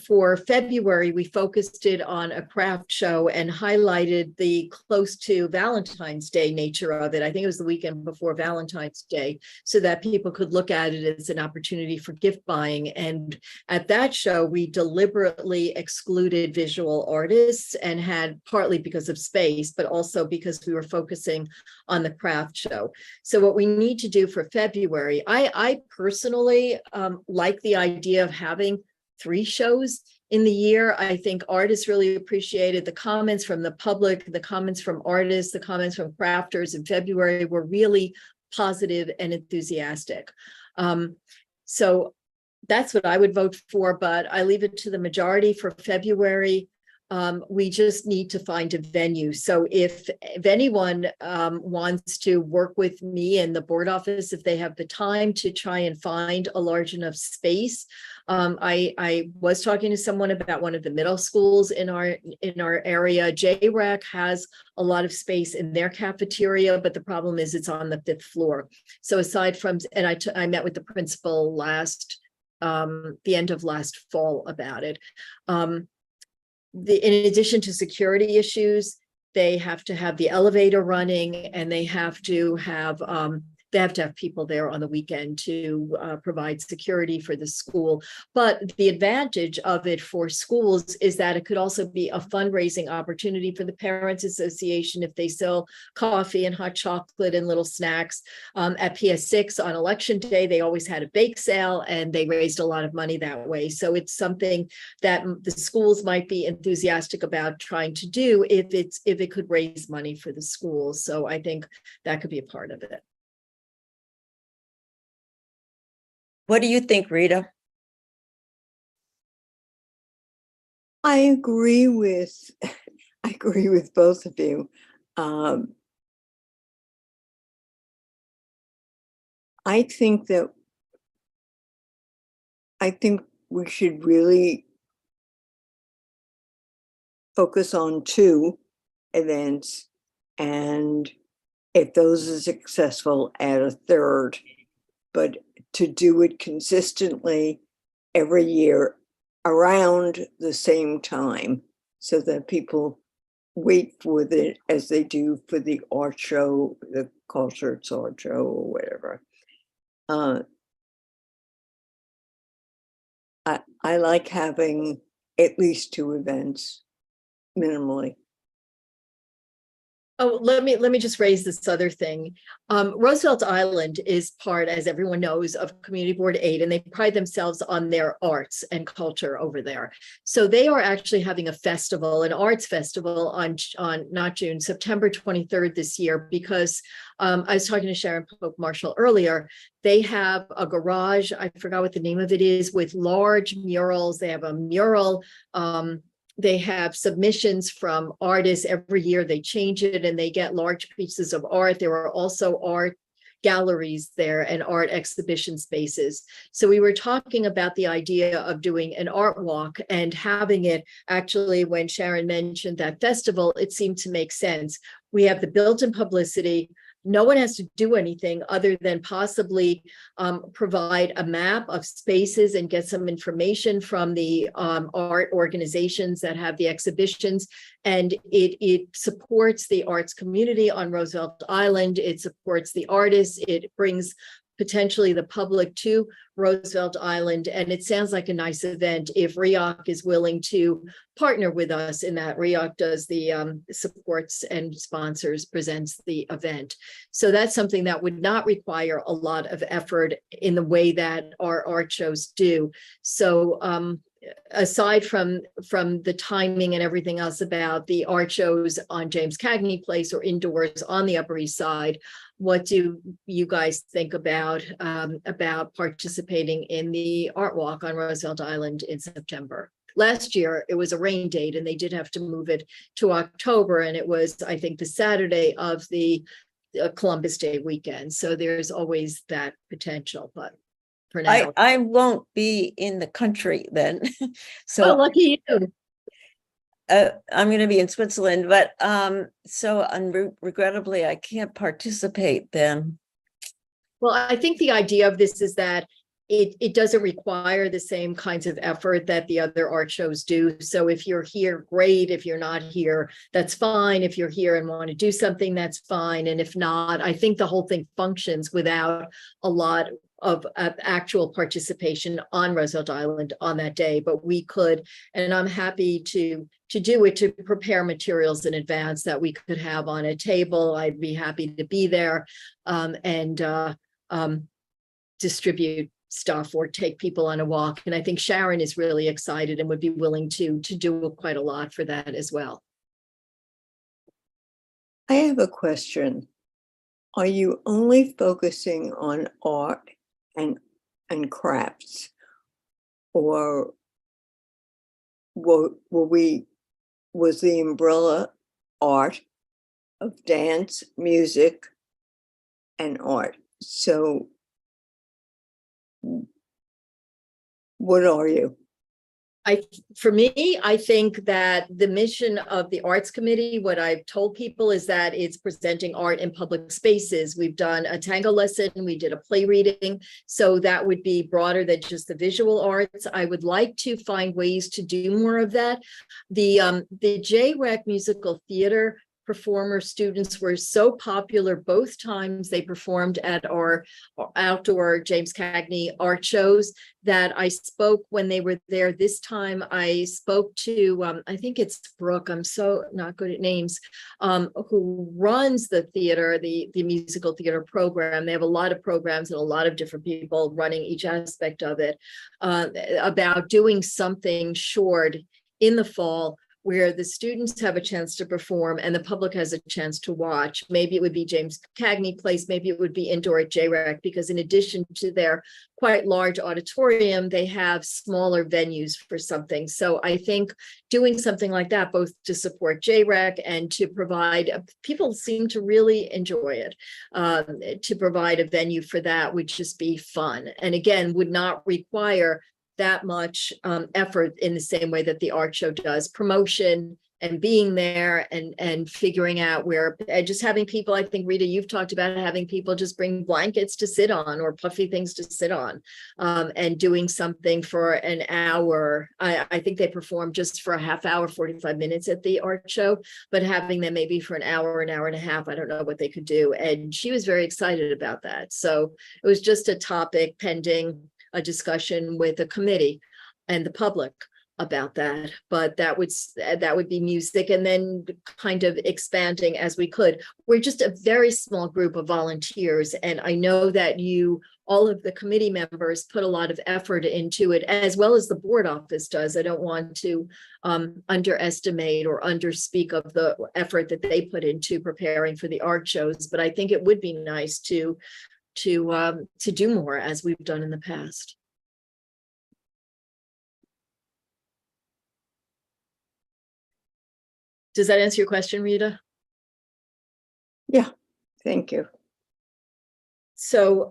Speaker 1: For February, we focused it on a craft show and highlighted the close to Valentine's Day nature of it. I think it was the weekend before Valentine's Day, so that people could look at it as an opportunity for gift buying. And at that show, we deliberately excluded visual artists, and had partly because of space, but also because we were focusing on the craft show. So what we need to do for February, I personally like the idea of having 3 shows in the year. I think artists really appreciated the comments from the public, the comments from artists, the comments from crafters in February were really positive and enthusiastic. So that's what I would vote for, but I leave it to the majority for February. We just need to find a venue. So if anyone wants to work with me and the board office, if they have the time to try and find a large enough space. I was talking to someone about one of the middle schools in our area. JRAC has a lot of space in their cafeteria, but the problem is it's on the 5th floor. So aside from, and I met with the principal the end of last fall about it. In addition to security issues, they have to have the elevator running, and they have to have people there on the weekend to provide security for the school. But the advantage of it for schools is that it could also be a fundraising opportunity for the Parents Association if they sell coffee and hot chocolate and little snacks. At PS6 on election day, they always had a bake sale, and they raised a lot of money that way. So it's something that the schools might be enthusiastic about trying to do if it could raise money for the schools. So I think that could be a part of it.
Speaker 5: What do you think, Rita?
Speaker 4: I agree with I agree with both of you. I think we should really focus on 2 events, and if those are successful, add a 3rd, but to do it consistently every year around the same time so that people wait for it as they do for the art show, the Culture's art show, or whatever. I like having at least 2 events minimally.
Speaker 1: Oh, let me just raise this other thing. Roosevelt Island is part, as everyone knows, of Community Board 8, and they pride themselves on their arts and culture over there. So they are actually having a festival, an arts festival on not June, September 23rd this year, because I was talking to Sharon Pope Marshall earlier. They have a garage, I forgot what the name of it is, with large murals. They have a mural. They have submissions from artists every year. They change it and they get large pieces of art. There are also art galleries there and art exhibition spaces. So we were talking about the idea of doing an art walk and having it actually, when Sharon mentioned that festival, it seemed to make sense. We have the built-in publicity. No one has to do anything other than possibly provide a map of spaces and get some information from the art organizations that have the exhibitions. And it supports the arts community on Roosevelt Island. It supports the artists. It brings potentially the public to Roosevelt Island. And it sounds like a nice event if REOC is willing to partner with us in that. REOC does the supports and sponsors, presents the event. So that's something that would not require a lot of effort in the way that our art shows do. So aside from the timing and everything else about the art shows on James Cagney Place or indoors on the Upper East Side, what do you guys think about participating in the art walk on Roosevelt Island in September? Last year, it was a rain date and they did have to move it to October. And it was, I think, the Saturday of the Columbus Day weekend. So there's always that potential, but for now.
Speaker 5: I won't be in the country then.
Speaker 1: Oh,
Speaker 5: So
Speaker 1: lucky you.
Speaker 5: I'm going to be in Switzerland, but so regrettably, I can't participate then.
Speaker 1: Well, I think the idea of this is that it doesn't require the same kinds of effort that the other art shows do. So if you're here, great. If you're not here, that's fine. If you're here and want to do something, that's fine. And if not, I think the whole thing functions without a lot of actual participation on Roosevelt Island on that day. But we could, and I'm happy to do it, to prepare materials in advance that we could have on a table. I'd be happy to be there and distribute stuff or take people on a walk. And I think Sharon is really excited and would be willing to do quite a lot for that as well.
Speaker 4: I have a question. Are you only focusing on art and crafts, or was the umbrella art of dance, music, and art? So what are you?
Speaker 1: For me, I think that the mission of the Arts Committee, what I've told people is that it's presenting art in public spaces. We've done a tango lesson, we did a play reading, so that would be broader than just the visual arts. I would like to find ways to do more of that. The JREC musical theater performer students were so popular both times they performed at our outdoor James Cagney art shows that I spoke when they were there. This time I spoke to, I think it's Brooke, I'm so not good at names, who runs the theater, the musical theater program. They have a lot of programs and a lot of different people running each aspect of it, about doing something short in the fall where the students have a chance to perform and the public has a chance to watch. Maybe it would be James Cagney Place, maybe it would be indoor at JREC, because in addition to their quite large auditorium, they have smaller venues for something. So I think doing something like that, both to support JREC and to provide, people seem to really enjoy it, to provide a venue for that would just be fun. And again, would not require that much effort in the same way that the art show does, promotion and being there and figuring out where, and just having people, I think, Rita, you've talked about having people just bring blankets to sit on or puffy things to sit on, and doing something for an hour. I think they perform just for a half hour, 45 minutes at the art show, but having them maybe for an hour and a half, I don't know what they could do. And she was very excited about that. So it was just a topic pending a discussion with a committee and the public about that, but that would be music, and then kind of expanding as we could. We're just a very small group of volunteers, and I know that all of the committee members put a lot of effort into it, as well as the board office does. I don't want to underestimate or underspeak of the effort that they put into preparing for the art shows, but I think it would be nice to do more as we've done in the past. Does that answer your question, Rita?
Speaker 4: Yeah, thank you.
Speaker 1: So,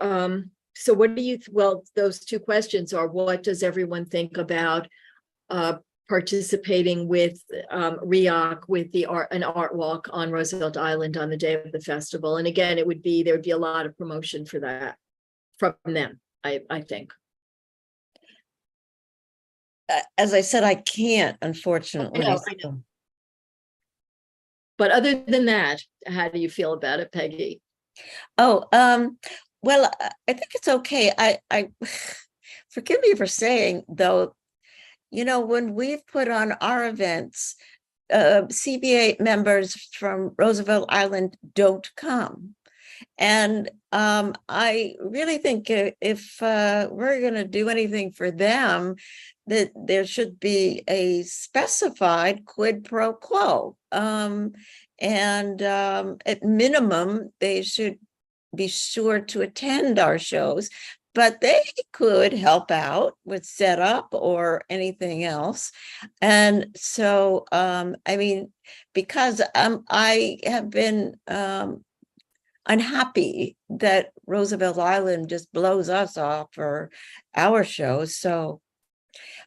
Speaker 1: so what do you, well, those two questions are, what does everyone think about participating with REOC with an art walk on Roosevelt Island on the day of the festival? And again, there would be a lot of promotion for that from them, I think.
Speaker 5: As I said, I can't, unfortunately.
Speaker 1: I know. But other than that, how do you feel about it, Peggy?
Speaker 5: Oh, well, I think it's okay. I forgive me for saying, though, when we've put on our events, CB8 members from Roosevelt Island don't come. And I really think if we're going to do anything for them, that there should be a specified quid pro quo. And at minimum, they should be sure to attend our shows, but they could help out with setup or anything else. And so, I mean, because I have been unhappy that Roosevelt Island just blows us off for our shows. So,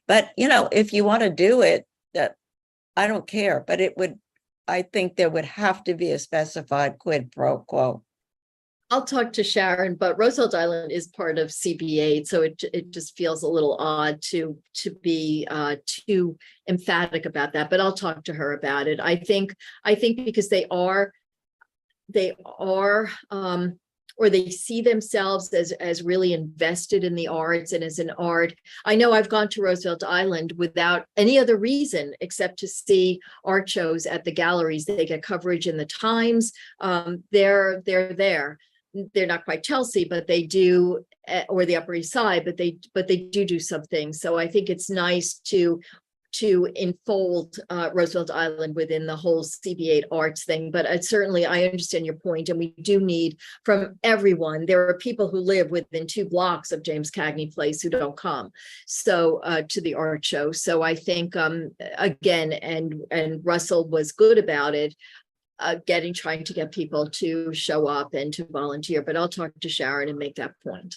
Speaker 5: but if you want to do it, I don't care, but I think there would have to be a specified quid pro quo.
Speaker 1: I'll talk to Sharon, but Roosevelt Island is part of CB8, so it just feels a little odd to be too emphatic about that. But I'll talk to her about it. I think because they are, or they see themselves as really invested in the arts and as an art. I know I've gone to Roosevelt Island without any other reason except to see art shows at the galleries. They get coverage in the Times. They're there. They're not quite Chelsea, but they do, or the Upper East Side, but they do something. So I think it's nice to enfold Roosevelt Island within the whole CB8 arts thing. But certainly I understand your point, and we do need from everyone. There are people who live within 2 blocks of James Cagney Place who don't come to the art show. So I think again, and Russell was good about it, trying to get people to show up and to volunteer. But I'll talk to Sharon and make that point.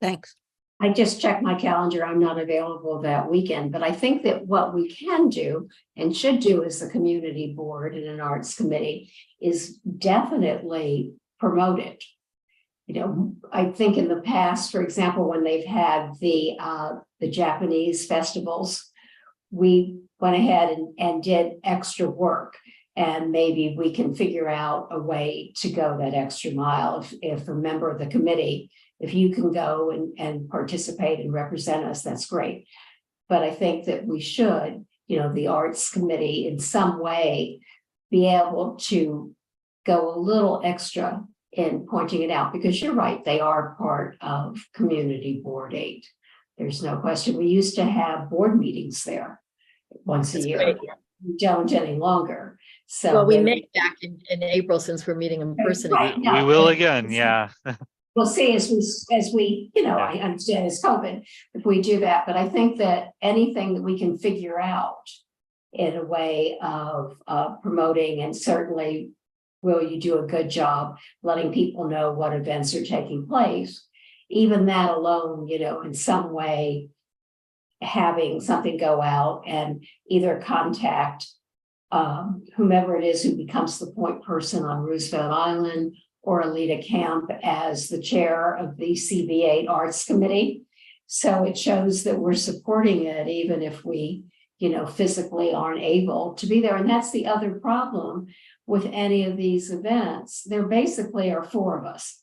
Speaker 5: Thanks.
Speaker 3: I just checked my calendar. I'm not available that weekend, but I think that what we can do and should do as the community board and an arts committee is definitely promote it. I think in the past, for example, when they've had the Japanese festivals, we went ahead and did extra work. And maybe we can figure out a way to go that extra mile. If a member of the committee, if you can go and participate and represent us, that's great. But I think that we should, the arts committee in some way be able to go a little extra in pointing it out, because you're right, they are part of Community Board 8. There's no question. We used to have board meetings there once a year.
Speaker 1: Great.
Speaker 3: we don't any longer. So
Speaker 1: Well, we
Speaker 3: then
Speaker 1: met back in April since we're meeting in person.
Speaker 3: Right.
Speaker 1: again.
Speaker 3: No,
Speaker 2: We will
Speaker 3: but-
Speaker 2: again, yeah.
Speaker 3: We'll see as we,
Speaker 2: Yeah.
Speaker 3: I understand it's COVID, if we do that, but I think that anything that we can figure out in a way of promoting, and certainly will you do a good job letting people know what events are taking place, even that alone, in some way, having something go out and either contact whomever it is who becomes the point person on Roosevelt Island, or Alita Camp as the chair of the CB8 Arts Committee. So it shows that we're supporting it, even if we, physically aren't able to be there. And that's the other problem with any of these events. There basically are 4 of us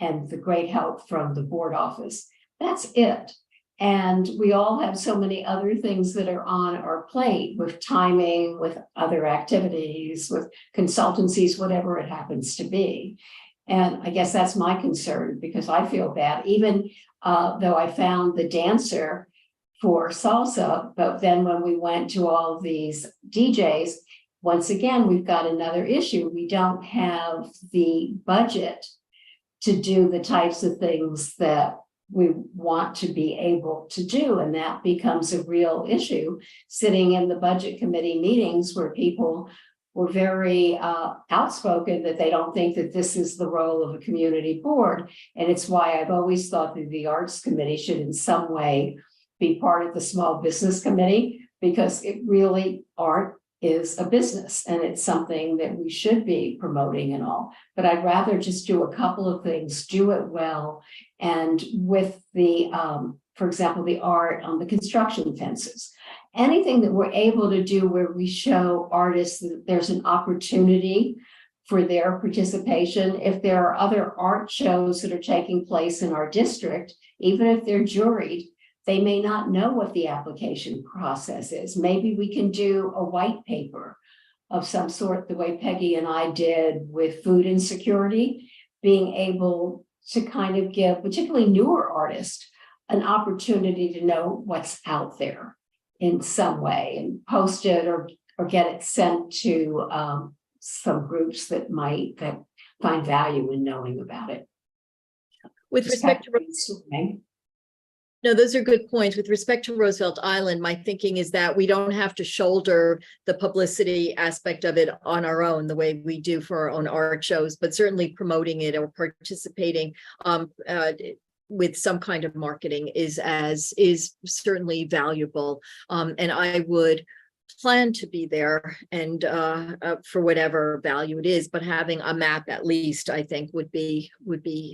Speaker 3: and the great help from the board office. That's it. And we all have so many other things that are on our plate, with timing, with other activities, with consultancies, whatever it happens to be. And I guess that's my concern, because I feel bad, even though I found the dancer for salsa, but then when we went to all these DJs, once again, we've got another issue. We don't have the budget to do the types of things that we want to be able to do. And that becomes a real issue, sitting in the budget committee meetings where people were very outspoken that they don't think that this is the role of a community board. And it's why I've always thought that the arts committee should in some way be part of the small business committee, because it really, art is a business and it's something that we should be promoting and all. But I'd rather just do a couple of things, do it well. And with the, for example, the art on the construction fences, anything that we're able to do where we show artists that there's an opportunity for their participation. If there are other art shows that are taking place in our district, even if they're juried, they may not know what the application process is. Maybe we can do a white paper of some sort, the way Peggy and I did with food insecurity, being able to kind of give particularly newer artists an opportunity to know what's out there in some way, and post it or get it sent to some groups that might find value in knowing about it.
Speaker 1: With respect to No, those are good points. With respect to Roosevelt Island, my thinking is that we don't have to shoulder the publicity aspect of it on our own, the way we do for our own art shows, but certainly promoting it or participating with some kind of marketing is certainly valuable. And I would plan to be there and for whatever value it is, but having a map at least, I think would be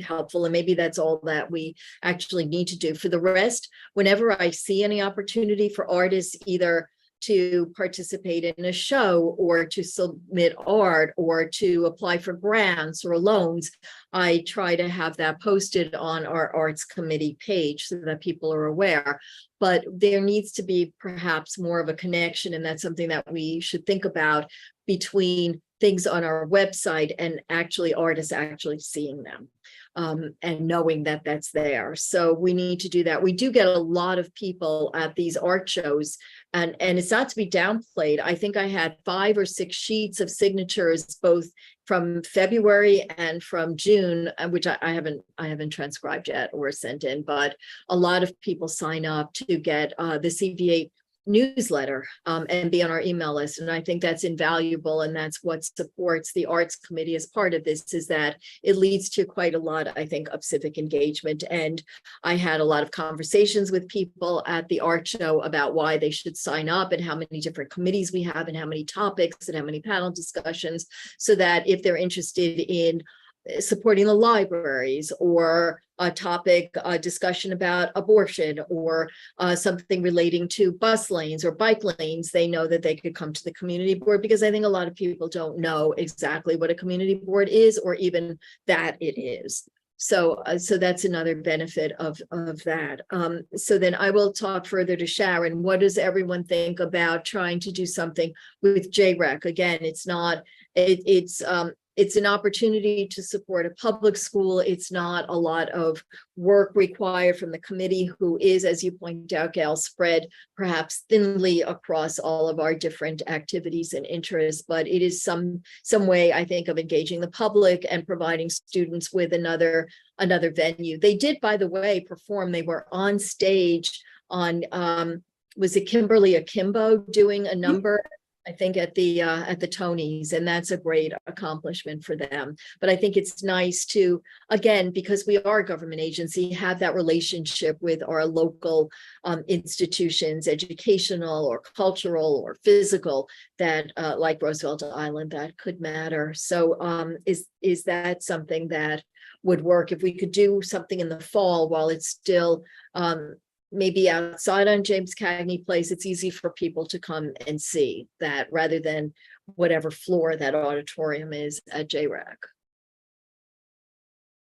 Speaker 1: helpful. And maybe that's all that we actually need to do. For the rest, whenever I see any opportunity for artists either to participate in a show or to submit art or to apply for grants or loans, I try to have that posted on our arts committee page so that people are aware. But there needs to be perhaps more of a connection, and that's something that we should think about, between things on our website and actually artists actually seeing them and knowing that that's there. So we need to do that. We do get a lot of people at these art shows, and it's not to be downplayed. I think I had 5 or 6 sheets of signatures, both from February and from June, which I haven't transcribed yet or sent in, but a lot of people sign up to get the CB8 newsletter and be on our email list. And I think that's invaluable. And that's what supports the arts committee as part of this, is that it leads to quite a lot, I think, of civic engagement. And I had a lot of conversations with people at the art show about why they should sign up and how many different committees we have and how many topics and how many panel discussions, so that if they're interested in supporting the libraries or a topic, a discussion about abortion or something relating to bus lanes or bike lanes, they know that they could come to the community board, because I think a lot of people don't know exactly what a community board is or even that it is. So that's another benefit of that. So then I will talk further to Sharon. What does everyone think about trying to do something with JREC? Again, it's not, it's an opportunity to support a public school. It's not a lot of work required from the committee, who is, as you point out, Gail, spread perhaps thinly across all of our different activities and interests, but it is some way, I think, of engaging the public and providing students with another venue. They did, by the way, perform. They were on stage on was it Kimberly Akimbo doing a number, I think, at the Tonys, and that's a great accomplishment for them. But I think it's nice to, again, because we are a government agency, have that relationship with our local institutions, educational or cultural or physical, that like Roosevelt Island, that could matter. So is that something that would work if we could do something in the fall while it's still maybe outside on James Cagney Place? It's easy for people to come and see that rather than whatever floor that auditorium is at JRAC.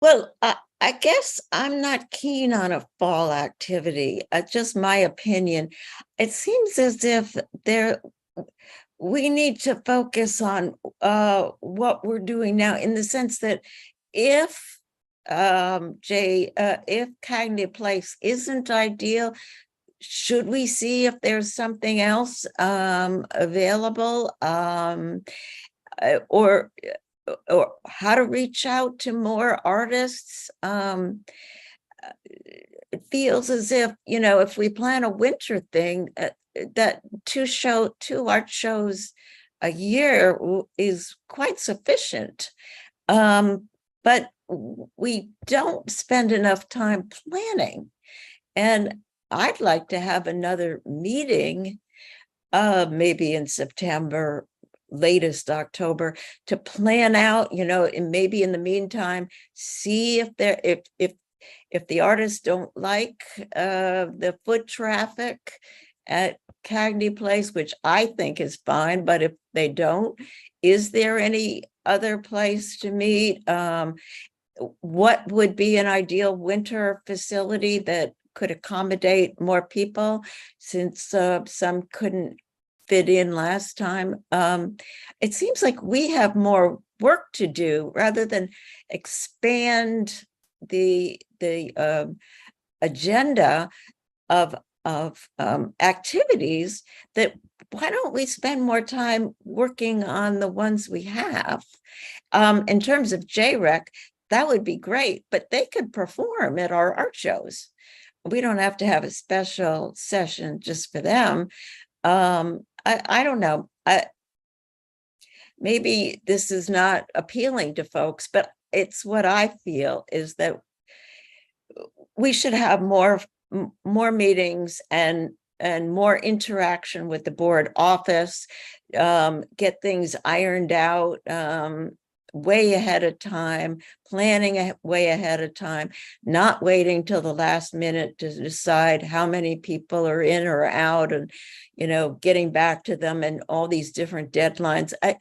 Speaker 5: Well, I guess I'm not keen on a fall activity. Just my opinion. It seems as if we need to focus on what we're doing now, in the sense that if if Cagney Place isn't ideal, should we see if there's something else available, or how to reach out to more artists? It feels as if, if we plan a winter thing, that two art shows a year is quite sufficient. But we don't spend enough time planning. And I'd like to have another meeting, maybe in September, latest October, to plan out, and maybe in the meantime, see if if the artists don't like the foot traffic at Cagney Place, which I think is fine, but if they don't, is there any other place to meet? What would be an ideal winter facility that could accommodate more people, since some couldn't fit in last time? It seems like we have more work to do rather than expand the agenda of activities. That why don't we spend more time working on the ones we have? In terms of JREC, that would be great, but they could perform at our art shows. We don't have to have a special session just for them. I don't know. Maybe this is not appealing to folks, but it's what I feel, is that we should have more meetings and more interaction with the board office, get things ironed out way ahead of time, planning way ahead of time, not waiting till the last minute to decide how many people are in or out, and getting back to them and all these different deadlines. I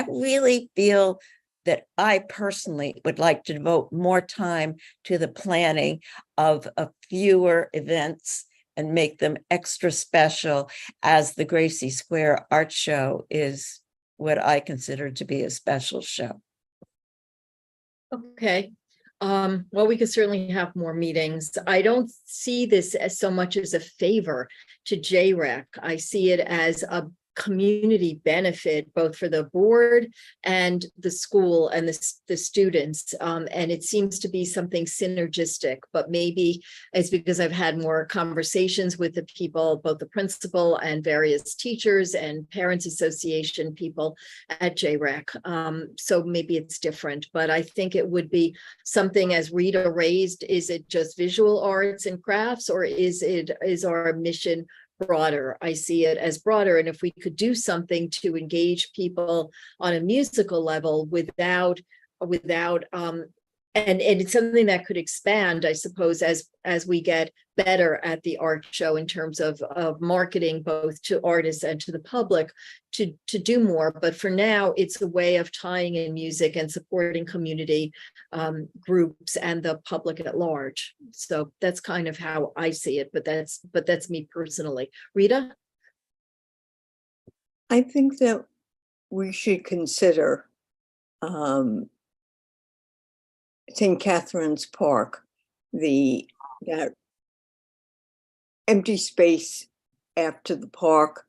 Speaker 5: really feel that I personally would like to devote more time to the planning of fewer events and make them extra special, as the Gracie Square Art Show is what I consider to be a special show.
Speaker 1: Okay. Well, we could certainly have more meetings. I don't see this as so much as a favor to JREC. I see it as a community benefit, both for the board and the school and the students. And it seems to be something synergistic, but maybe it's because I've had more conversations with the people, both the principal and various teachers and parents association people at JREC. So maybe it's different, but I think it would be something, as Rita raised, is it just visual arts and crafts, or is our mission broader? I see it as broader. And if we could do something to engage people on a musical level without and it's something that could expand, I suppose, as we get better at the art show in terms of marketing, both to artists and to the public, to do more. But for now, it's a way of tying in music and supporting community groups and the public at large. So that's kind of how I see it, but that's me personally. Rita?
Speaker 4: I think that we should consider St. Catherine's Park, that empty space after the park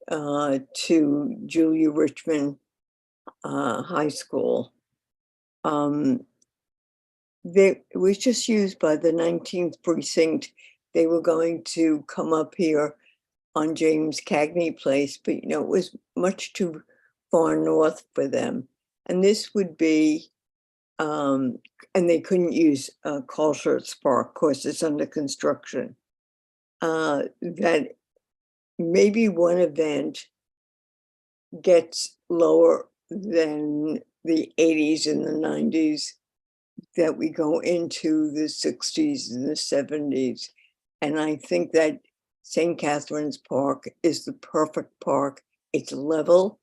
Speaker 4: to Julia Richmond High School. It was just used by the 19th precinct. They were going to come up here on James Cagney Place, but it was much too far north for them. And this would be, and they couldn't use Colshurt's Park, of course, it's under construction. That maybe one event gets lower than the 80s and the 90s, that we go into the 60s and the 70s. And I think that St. Catherine's Park is the perfect park. It's level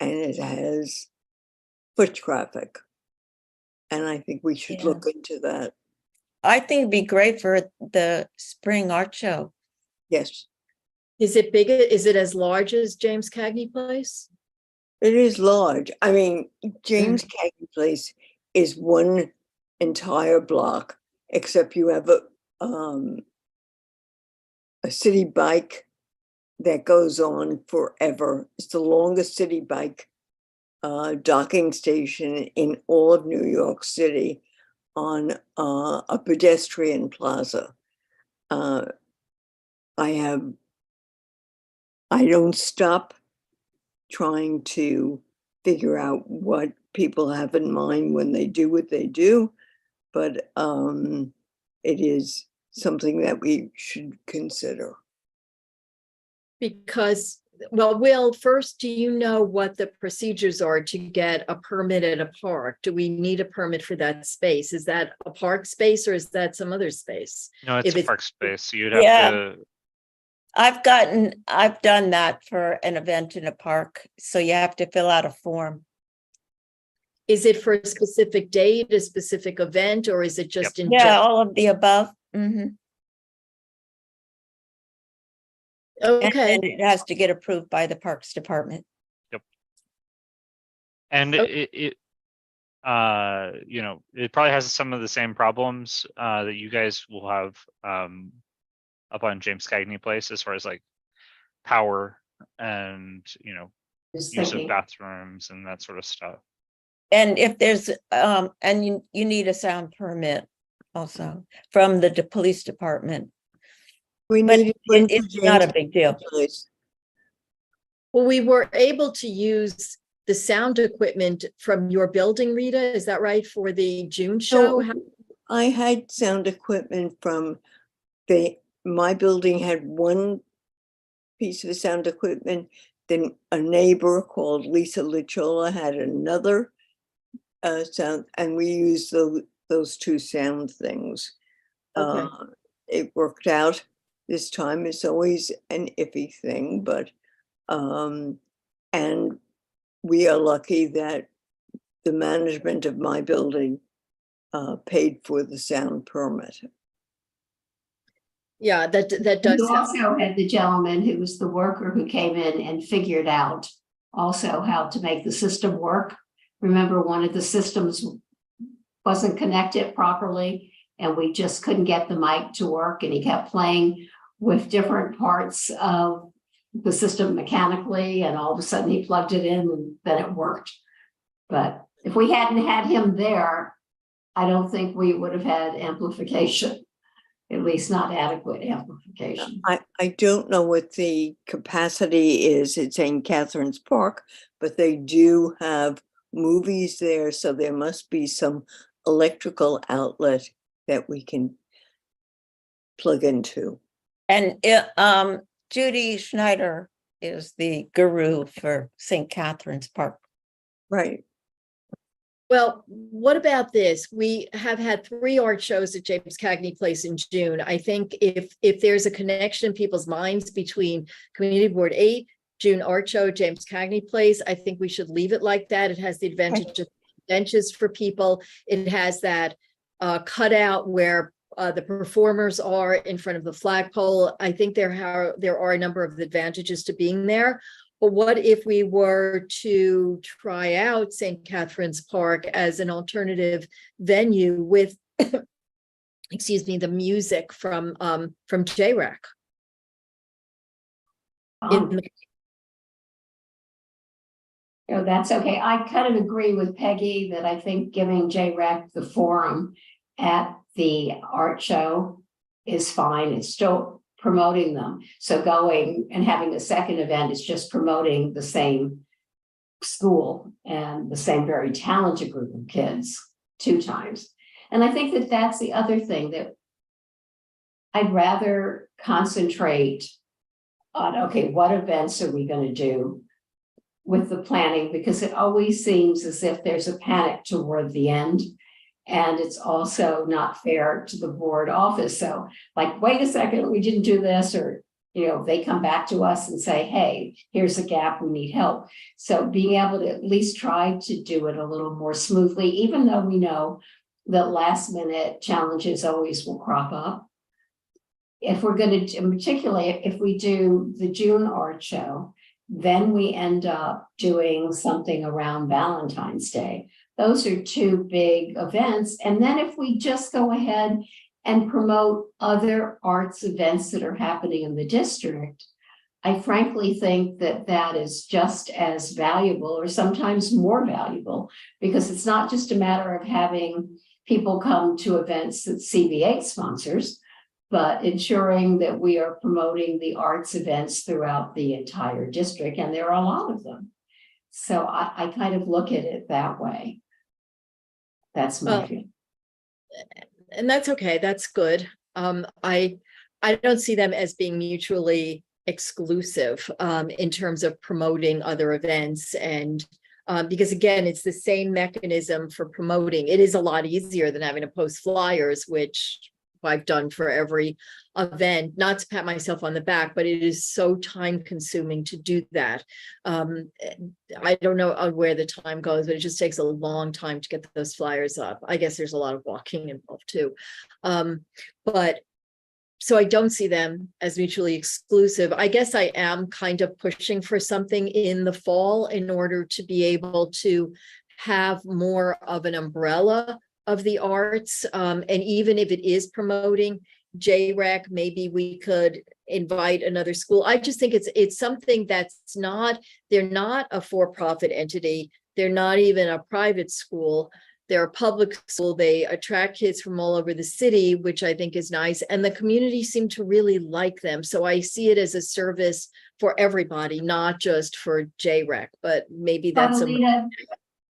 Speaker 4: and it has foot traffic. And I think we should look into that.
Speaker 5: I think it'd be great for the spring art show.
Speaker 4: Yes,
Speaker 1: Is it bigger? Is it as large as James Cagney Place?
Speaker 4: it is large. I mean, James Cagney Place is one entire block, except you have a city bike that goes on forever. It's the longest city bike docking station in all of New York City on a pedestrian plaza. I don't stop trying to figure out what people have in mind when they do what they do, but it is something that we should consider.
Speaker 1: Because, well, Will, first, do you know what the procedures are to get a permit at a park? Do we need a permit for that space? Is that a park space or is that some other space?
Speaker 2: No, it's
Speaker 1: If
Speaker 2: a
Speaker 1: it's-
Speaker 2: park space. So you'd have
Speaker 5: Yeah.
Speaker 2: to,
Speaker 5: I've done that for an event in a park, so you have to fill out a form.
Speaker 1: Is it for a specific date, a specific event, or is it just in
Speaker 5: Yeah,
Speaker 1: general?
Speaker 5: all of the above. Mhm.
Speaker 1: Okay,
Speaker 5: And it has to get approved by the Parks Department.
Speaker 2: and
Speaker 1: Oh.
Speaker 2: it it probably has some of the same problems that you guys will have up on James Cagney Place, as far as like power and
Speaker 3: Just
Speaker 2: use of
Speaker 3: thinking.
Speaker 2: bathrooms and that sort of stuff.
Speaker 5: And if there's, and you need a sound permit also from the police department.
Speaker 4: We
Speaker 5: But
Speaker 4: need one for
Speaker 5: it's not a
Speaker 4: James
Speaker 5: big deal.
Speaker 4: Place.
Speaker 1: well, we were able to use the sound equipment from your building, Rita, is that right, for the June show?
Speaker 4: So I had sound equipment from my building had one piece of sound equipment. Then a neighbor called Lisa Lichola had another sound, and we used those two sound things.
Speaker 1: Okay.
Speaker 4: It worked out this time. It's always an iffy thing, but and we are lucky that the management of my building paid for the sound permit.
Speaker 1: Yeah, that does.
Speaker 3: You also had the gentleman who was the worker who came in and figured out also how to make the system work. Remember, one of the systems wasn't connected properly and we just couldn't get the mic to work, and he kept playing with different parts of the system mechanically, and all of a sudden he plugged it in and then it worked. But if we hadn't had him there, I don't think we would have had amplification, at least not adequate amplification.
Speaker 4: I don't know what the capacity is at St. Catherine's Park, but they do have movies there, so there must be some electrical outlet that we can plug into.
Speaker 5: And Judy Schneider is the guru for St. Catherine's Park.
Speaker 4: Right.
Speaker 1: Well, what about this? We have had 3 art shows at James Cagney Place in June. I think if there's a connection in people's minds between Community Board 8, June art show, James Cagney Place, I think we should leave it like that. It has the advantage of benches for people. It has that cutout where the performers are in front of the flagpole. I think there are a number of advantages to being there. But what if we were to try out St. Catherine's Park as an alternative venue with, excuse me, the music from JRAC?
Speaker 3: That's okay. I kind of agree with Peggy that I think giving JREC the forum at the art show is fine. It's still promoting them. So going and having a second event is just promoting the same school and the same very talented group of kids 2 times. And I think that that's the other thing, that I'd rather concentrate on, okay, what events are we going to do with the planning, because it always seems as if there's a panic toward the end. And it's also not fair to the board office. So like, wait a second, we didn't do this, or, they come back to us and say, hey, here's a gap, we need help. So being able to at least try to do it a little more smoothly, even though we know that last minute challenges always will crop up. If we're going to, particularly if we do the June art show, then we end up doing something around Valentine's Day. Those are 2 big events. And then if we just go ahead and promote other arts events that are happening in the district, I frankly think that that is just as valuable, or sometimes more valuable, because it's not just a matter of having people come to events that CB8 sponsors, but ensuring that we are promoting the arts events throughout the entire district. And there are a lot of them. So I kind of look at it that way. That's my feeling.
Speaker 1: And that's okay. That's good. I don't see them as being mutually exclusive in terms of promoting other events. And because again, it's the same mechanism for promoting. It is a lot easier than having to post flyers, which I've done for every event, not to pat myself on the back, but it is so time consuming to do that. I don't know where the time goes, but it just takes a long time to get those flyers up. I guess there's a lot of walking involved too. But so I don't see them as mutually exclusive. I guess I am kind of pushing for something in the fall in order to be able to have more of an umbrella of the arts. And even if it is promoting JREC, maybe we could invite another school. I just think it's something that's not, they're not a for-profit entity. They're not even a private school. They're a public school. They attract kids from all over the city, which I think is nice. And the community seemed to really like them. So I see it as a service for everybody, not just for JREC, but maybe that's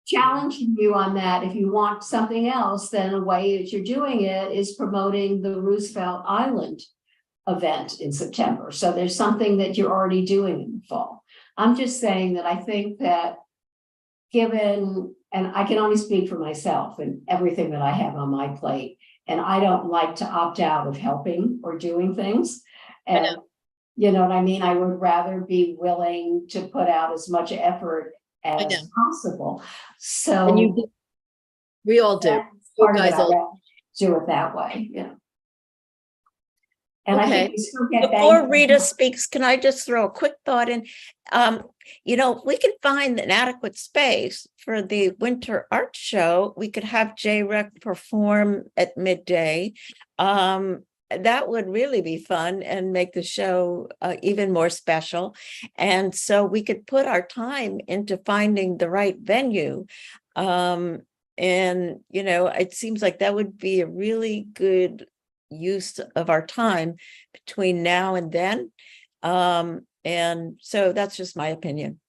Speaker 3: challenging you on that. If you want something else, then a way that you're doing it is promoting the Roosevelt Island event in September. So there's something that you're already doing in the fall. I'm just saying that I think that given, and I can only speak for myself and everything that I have on my plate, and I don't like to opt out of helping or doing things. And you know what I mean? I would rather be willing to put out as much effort as possible. So
Speaker 1: and we all do.
Speaker 3: Part of it, I do it that way. Yeah. And I think we still get
Speaker 5: before Rita speaks, can I just throw a quick thought in? If we can find an adequate space for the winter art show, we could have JREC perform at midday. That would really be fun and make the show even more special. And so we could put our time into finding the right venue. And, it seems like that would be a really good use of our time between now and then. And so that's just my opinion.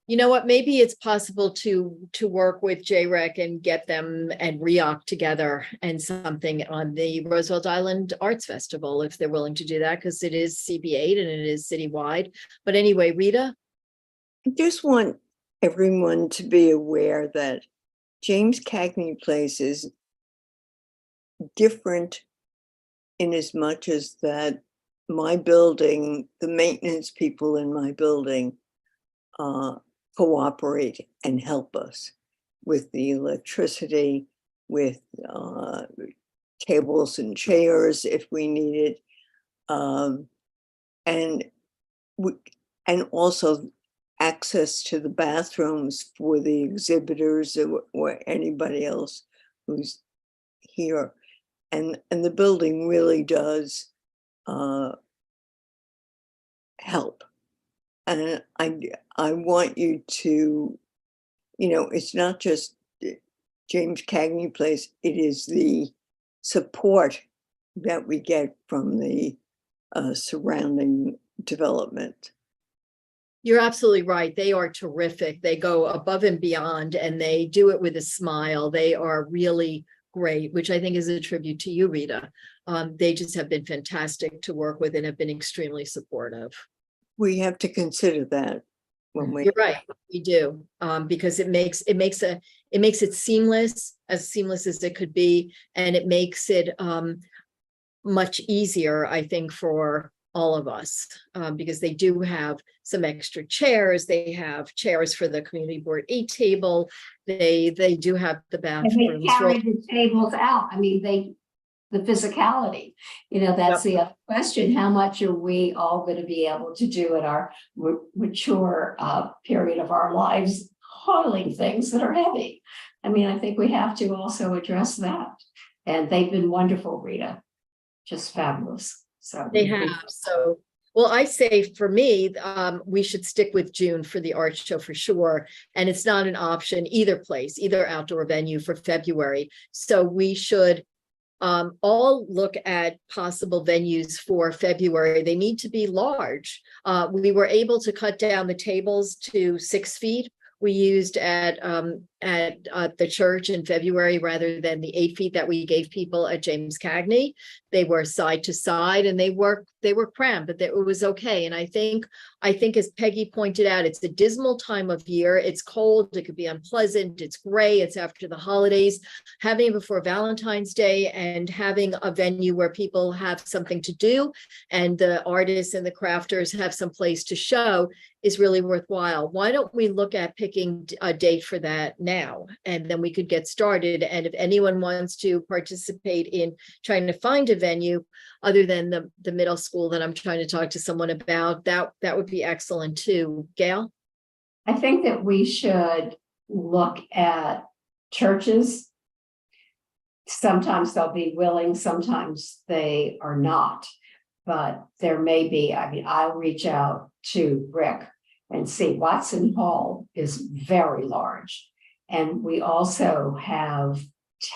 Speaker 1: You know what, maybe it's possible to work with JREC and get them and REOC together and something on the Roosevelt Island Arts Festival, if they're willing to do that, because it is CB8 and it is citywide. But anyway, Rita?
Speaker 4: I just want everyone to be aware that James Cagney Place is different in as much as that my building, the maintenance people in my building, cooperate and help us with the electricity, with tables and chairs if we need it. And and also access to the bathrooms for the exhibitors or anybody else who's here. And the building really does help. And I want you to, it's not just James Cagney Place, it is the support that we get from the surrounding development.
Speaker 1: You're absolutely right. They are terrific. They go above and beyond, and they do it with a smile. They are really great, which I think is a tribute to you, Rita. They just have been fantastic to work with and have been extremely supportive.
Speaker 4: We have to consider that when we.
Speaker 1: You're right, we do, because it makes it seamless as it could be, and it makes it much easier, I think, for all of us, because they do have some extra chairs. They have chairs for the community board 8 table. They do have the bathrooms.
Speaker 3: And they carry the tables out. I mean, the physicality, that's the other question. How much are we all going to be able to do at our mature period of our lives, hauling things that are heavy? I mean, I think we have to also address that. And they've been wonderful, Rita, just fabulous. So
Speaker 1: they have. So, well, I say for me, we should stick with June for the art show for sure. And it's not an option either place, either outdoor venue for February. So we should all look at possible venues for February. They need to be large. We were able to cut down the tables to 6 feet. We used at the church in February rather than the 8 feet that we gave people at James Cagney. They were side to side and they were crammed, but it was okay. And I think as Peggy pointed out, it's a dismal time of year. It's cold, it could be unpleasant, it's gray, it's after the holidays. Having it before Valentine's Day and having a venue where people have something to do and the artists and the crafters have some place to show is really worthwhile. Why don't we look at picking a date for that now? And then we could get started. And if anyone wants to participate in trying to find a venue other than the middle school that I'm trying to talk to someone about, that would be excellent too. Gail?
Speaker 3: I think that we should look at churches. Sometimes they'll be willing, sometimes they are not. But there may be, I'll reach out to Rick and see. Watson Hall is very large. And we also have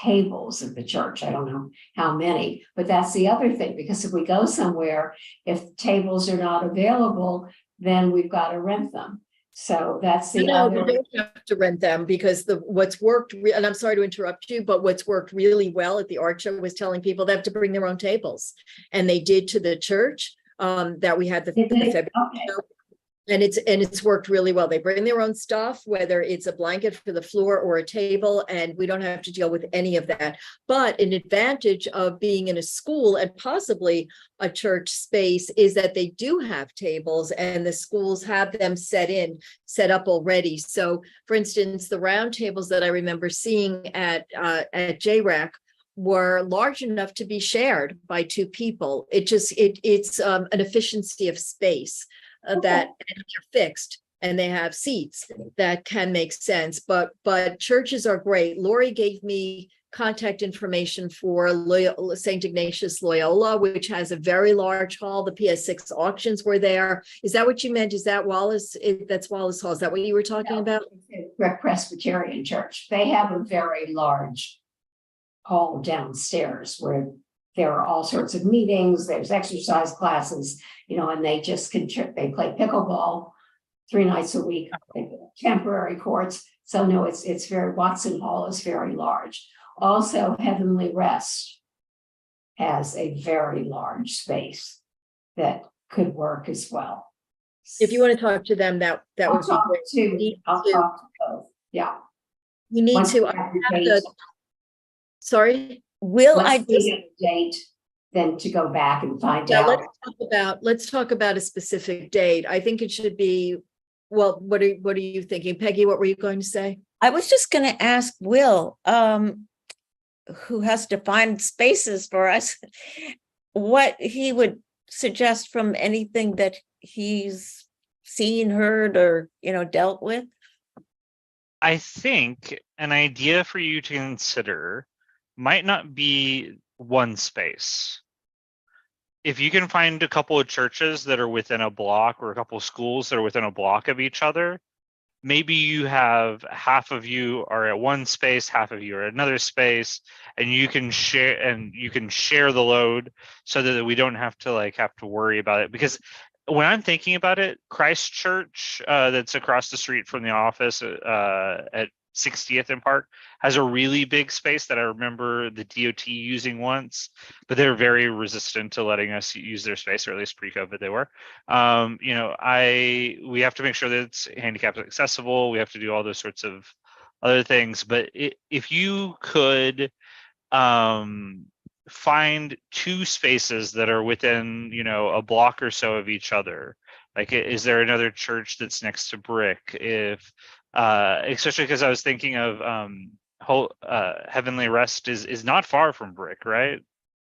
Speaker 3: tables at the church. I don't know how many, but that's the other thing, because if we go somewhere, if tables are not available, then we've got to rent them. So that's the other.
Speaker 1: We don't have to rent them, because what's worked, and I'm sorry to interrupt you, but what's worked really well at the art show was telling people they have to bring their own tables, and they did to the church that we had the February show. And it's worked really well. They bring their own stuff, whether it's a blanket for the floor or a table, and we don't have to deal with any of that. But an advantage of being in a school and possibly a church space is that they do have tables, and the schools have them set up already. So, for instance, the round tables that I remember seeing at JREC were large enough to be shared by 2 people. It's an efficiency of space. That and they're fixed and they have seats that can make sense, but churches are great. Lori gave me contact information for St. Ignatius Loyola, which has a very large hall. The PS6 auctions were there. Is that what you meant? Is that Wallace? That's Wallace Hall. Is that what you were talking about?
Speaker 3: Presbyterian Church. They have a very large hall downstairs where there are all sorts of meetings, there's exercise classes, and they just they play pickleball 3 nights a week, temporary courts. So no, it's very, Watson Hall is very large. Also, Heavenly Rest has a very large space that could work as well.
Speaker 1: If you want to talk to them, that would be great.
Speaker 3: I'll talk to both. Yeah.
Speaker 1: You need to. Sorry.
Speaker 5: I just
Speaker 3: get a date, then to go back and find out?
Speaker 1: Let's talk about a specific date. I think it should be. Well, what are you thinking, Peggy? What were you going to say?
Speaker 5: I was just going to ask Will, who has to find spaces for us, what he would suggest from anything that he's seen, heard, or, dealt with?
Speaker 2: I think an idea for you to consider might not be one space. If you can find a couple of churches that are within a block, or a couple of schools that are within a block of each other, maybe you have half of you are at one space, half of you are at another space, and you can share the load so that we don't have to worry about it. Because when I'm thinking about it, Christ Church, that's across the street from the office at 60th and Park, has a really big space that I remember the DOT using once, but they're very resistant to letting us use their space, or at least pre-COVID they were. We have to make sure that it's handicap accessible. We have to do all those sorts of other things. But if you could find two spaces that are within, a block or so of each other, like, is there another church that's next to Brick? If especially because I was thinking of Heavenly Rest is not far from Brick, right,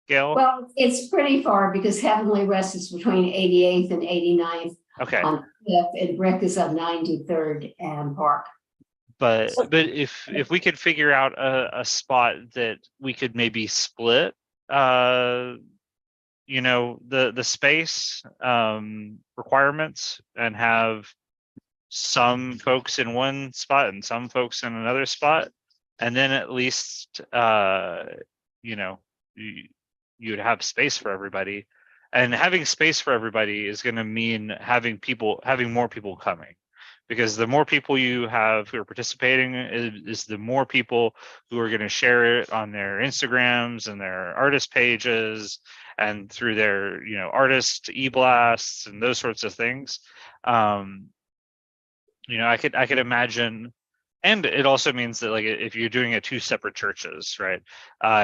Speaker 2: Gail?
Speaker 3: Well, it's pretty far because Heavenly Rest is between 88th and 89th
Speaker 2: Okay.
Speaker 3: on Fifth, and Brick is on 93rd and Park.
Speaker 2: But if we could figure out a spot that we could maybe split, the space requirements, and have some folks in one spot and some folks in another spot, and then at least you'd have space for everybody. And having space for everybody is going to mean having more people coming, because the more people you have who are participating is the more people who are going to share it on their Instagrams and their artist pages and through their artist e-blasts and those sorts of things. I could imagine, and it also means that, like, if you're doing it two separate churches, right,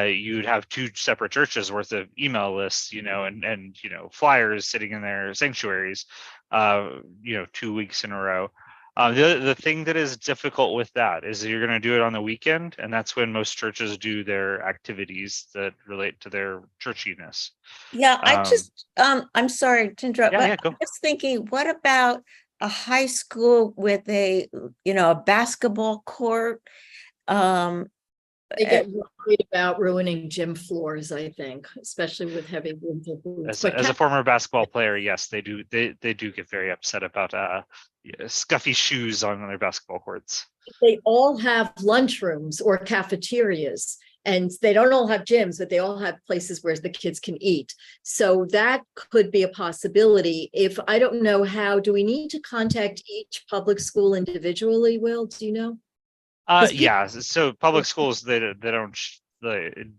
Speaker 2: you'd have two separate churches worth of email lists, and flyers sitting in their sanctuaries, 2 weeks in a row. The thing that is difficult with that is that you're going to do it on the weekend, and that's when most churches do their activities that relate to their churchiness.
Speaker 5: Yeah, I'm sorry to interrupt,
Speaker 2: Yeah,
Speaker 5: but
Speaker 2: go.
Speaker 5: I was thinking, what about a high school with a basketball court?
Speaker 1: They get worried about ruining gym floors, I think, especially with heavy winter boots.
Speaker 2: As a former basketball player, yes, they do. They do get very upset about scuffy shoes on their basketball courts.
Speaker 1: They all have lunchrooms or cafeterias, and they don't all have gyms, but they all have places where the kids can eat. So that could be a possibility. If I don't know how, do we need to contact each public school individually, Will? Do you know?
Speaker 2: Yeah, so public schools, they don't, the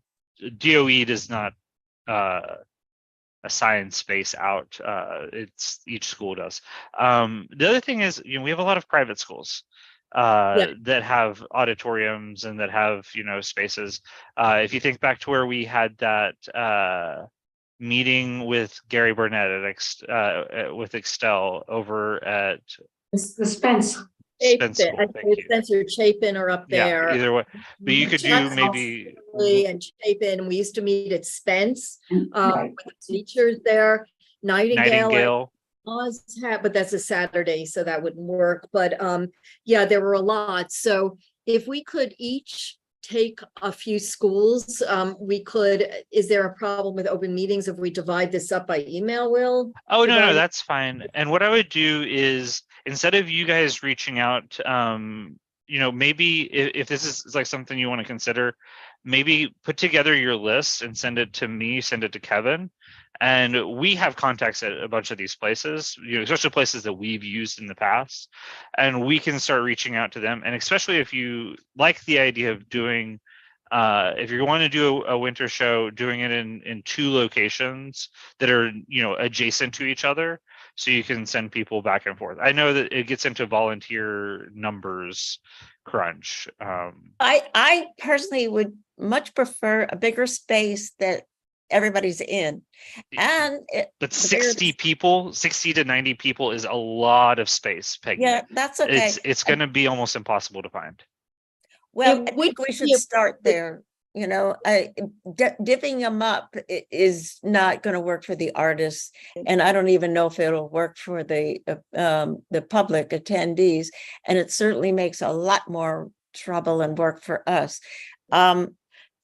Speaker 2: DOE does not assign space out. It's each school does. The other thing is, we have a lot of private schools that have auditoriums and that have spaces. If you think back to where we had that meeting with Gary Burnett with Extel over at
Speaker 3: The Spence.
Speaker 2: Spencer,
Speaker 1: Spencer Chapin are up there.
Speaker 2: Yeah, either way, but you could do maybe.
Speaker 1: And Chapin. We used to meet at Spence
Speaker 3: Right.
Speaker 1: with the teachers there.
Speaker 2: Nightingale.
Speaker 1: But that's a Saturday, so that wouldn't work. But yeah, there were a lot. So if we could each take a few schools, we could. Is there a problem with open meetings if we divide this up by email, Will?
Speaker 2: Oh, no, that's fine. And what I would do is, instead of you guys reaching out, maybe if this is like something you want to consider, maybe put together your list and send it to me, send it to Kevin. And we have contacts at a bunch of these places, especially places that we've used in the past, and we can start reaching out to them. And especially if you like the idea of doing, if you want to do a winter show, doing it in two locations that are, adjacent to each other, so you can send people back and forth. I know that it gets into volunteer numbers crunch.
Speaker 5: I personally would much prefer a bigger space that everybody's in. And
Speaker 2: but 60 people, 60 to 90 people is a lot of space, Peggy.
Speaker 5: Yeah, that's okay.
Speaker 2: It's going to be almost impossible to find.
Speaker 5: Well, I think we should start there. You know, divvying them up is not going to work for the artists, and I don't even know if it'll work for the public attendees. And it certainly makes a lot more trouble and work for us.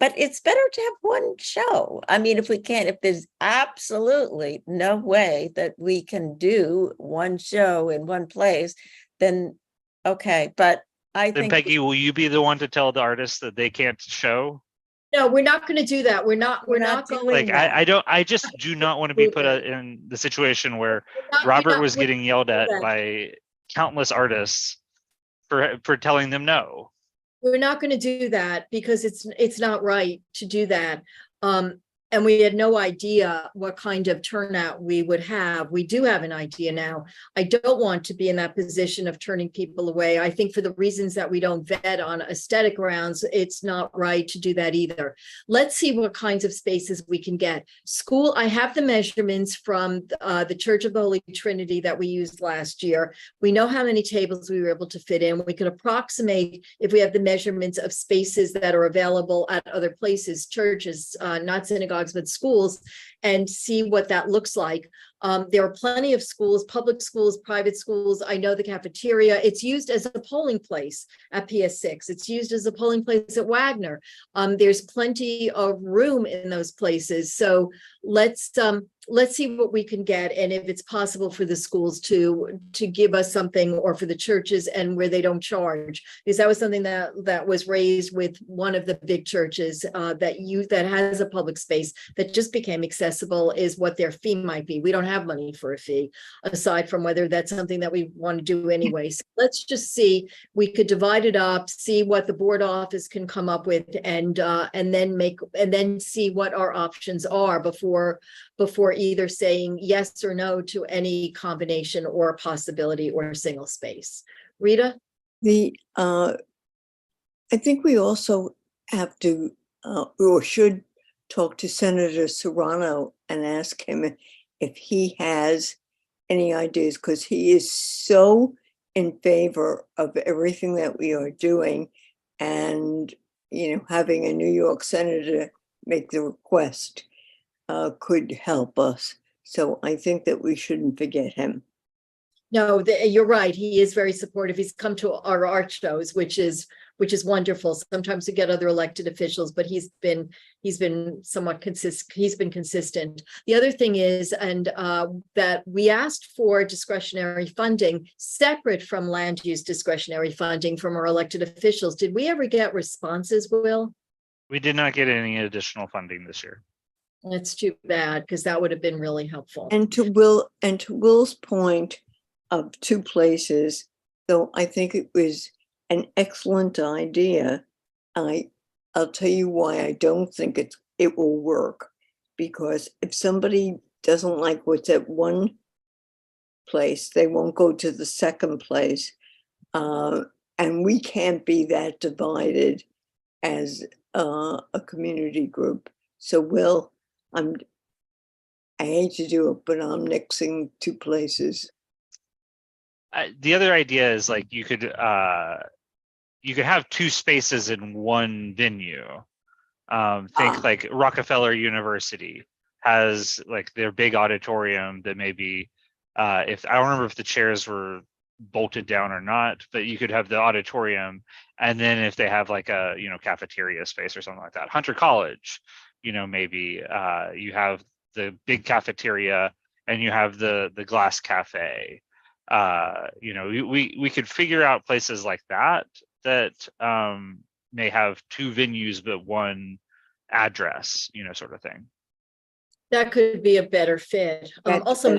Speaker 5: But it's better to have one show. I mean, if there's absolutely no way that we can do one show in one place, then okay. But I
Speaker 2: Then
Speaker 5: think
Speaker 2: Peggy, will you be the one to tell the artists that they can't show?
Speaker 1: No, we're not going to do that. We're not
Speaker 5: doing
Speaker 1: going.
Speaker 2: Like,
Speaker 5: that.
Speaker 2: I just do not want to be put in the situation where Robert was getting yelled at by countless artists for telling them no.
Speaker 1: We're not going to do that because it's not right to do that. And we had no idea what kind of turnout we would have. We do have an idea now. I don't want to be in that position of turning people away. I think for the reasons that we don't vet on aesthetic grounds, it's not right to do that either. Let's see what kinds of spaces we can get. School, I have the measurements from the Church of the Holy Trinity that we used last year. We know how many tables we were able to fit in. We can approximate if we have the measurements of spaces that are available at other places, churches, not synagogues, but schools, and see what that looks like. There are plenty of schools, public schools, private schools. I know the cafeteria. It's used as a polling place at PS6. It's used as a polling place at Wagner. There's plenty of room in those places. So let's see what we can get, and if it's possible for the schools to give us something, or for the churches, and where they don't charge, because that was something that was raised with one of the big churches that has a public space that just became accessible, is what their fee might be. We don't have money for a fee, aside from whether that's something that we want to do anyway. So let's just see. We could divide it up, see what the board office can come up with, and then see what our options are before either saying yes or no to any combination or possibility or single space. Rita?
Speaker 4: I think we also have to or should talk to Senator Serrano and ask him if he has any ideas, because he is so in favor of everything that we are doing, and having a New York senator make the request could help us. So I think that we shouldn't forget him.
Speaker 1: No, you're right. He is very supportive. He's come to our art shows, which is wonderful. Sometimes we get other elected officials, but he's been somewhat consistent. He's been consistent. The other thing is, and that we asked for discretionary funding separate from land use discretionary funding from our elected officials. Did we ever get responses, Will?
Speaker 2: We did not get any additional funding this year.
Speaker 1: That's too bad, because that would have been really helpful.
Speaker 4: And to Will's point of two places, though I think it was an excellent idea, I'll tell you why I don't think it will work. Because if somebody doesn't like what's at one place, they won't go to the second place. And we can't be that divided as a community group. So Will, I hate to do it, but I'm nixing two places.
Speaker 2: The other idea is, like, you could have two spaces in one venue. Think like Rockefeller University has like their big auditorium that maybe if I don't remember if the chairs were bolted down or not, but you could have the auditorium, and then if they have like a cafeteria space or something like that. Hunter College, maybe you have the big cafeteria and you have the glass cafe. We could figure out places like that may have two venues but one address, sort of thing.
Speaker 1: That could be a better fit. Also,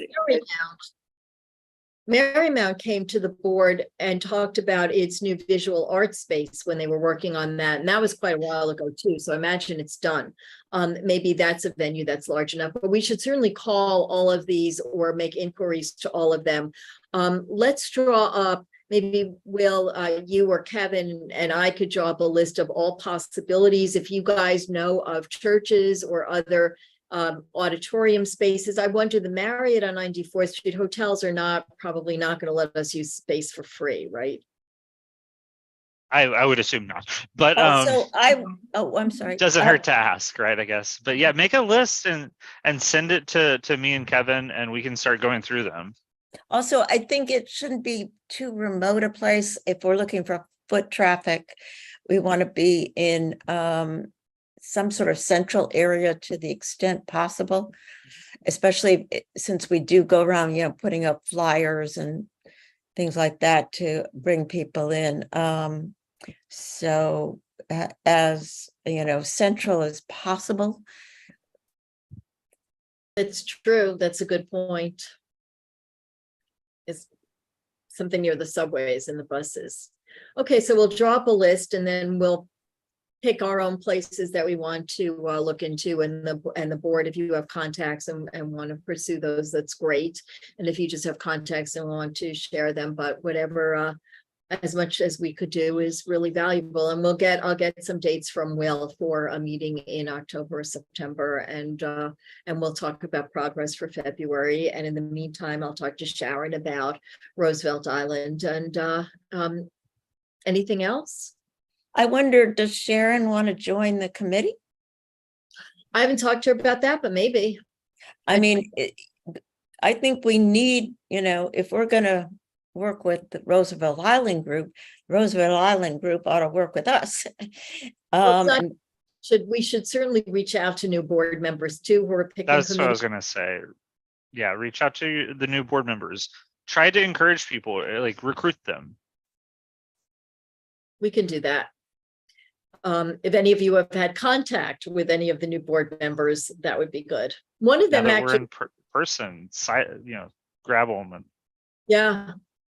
Speaker 1: Marymount came to the board and talked about its new visual art space when they were working on that. And that was quite a while ago too. So I imagine it's done. Maybe that's a venue that's large enough, but we should certainly call all of these or make inquiries to all of them. Let's draw up, maybe Will, you or Kevin and I could draw up a list of all possibilities. If you guys know of churches or other auditorium spaces. I wonder, the Marriott on 94th Street, hotels are probably not going to let us use space for free, right?
Speaker 2: I would assume not, but
Speaker 5: Also, I'm sorry.
Speaker 2: doesn't hurt to ask, right? I guess. But yeah, make a list and send it to me and Kevin, and we can start going through them.
Speaker 5: Also, I think it shouldn't be too remote a place. If we're looking for foot traffic, we want to be in some sort of central area to the extent possible, especially since we do go around, putting up flyers and things like that to bring people in. So as central as possible.
Speaker 1: It's true. That's a good point. It's something near the subways and the buses. Okay, so we'll drop a list and then we'll pick our own places that we want to look into, and the board, if you have contacts and want to pursue those, that's great. And if you just have contacts and want to share them, but whatever, as much as we could do is really valuable. And I'll get some dates from Will for a meeting in October or September, and we'll talk about progress for February. And in the meantime, I'll talk to Sharon about Roosevelt Island. And anything else?
Speaker 5: I wonder, does Sharon want to join the committee?
Speaker 1: I haven't talked to her about that, but maybe.
Speaker 5: I mean, I think we need, if we're going to work with the Roosevelt Island group ought to work with us.
Speaker 1: We should certainly reach out to new board members too, who are picking.
Speaker 2: That's what I was going to say. Yeah, reach out to the new board members. Try to encourage people, like recruit them.
Speaker 1: We can do that. If any of you have had contact with any of the new board members, that would be good. One of them actually,
Speaker 2: we're in person, grab them. And
Speaker 1: yeah,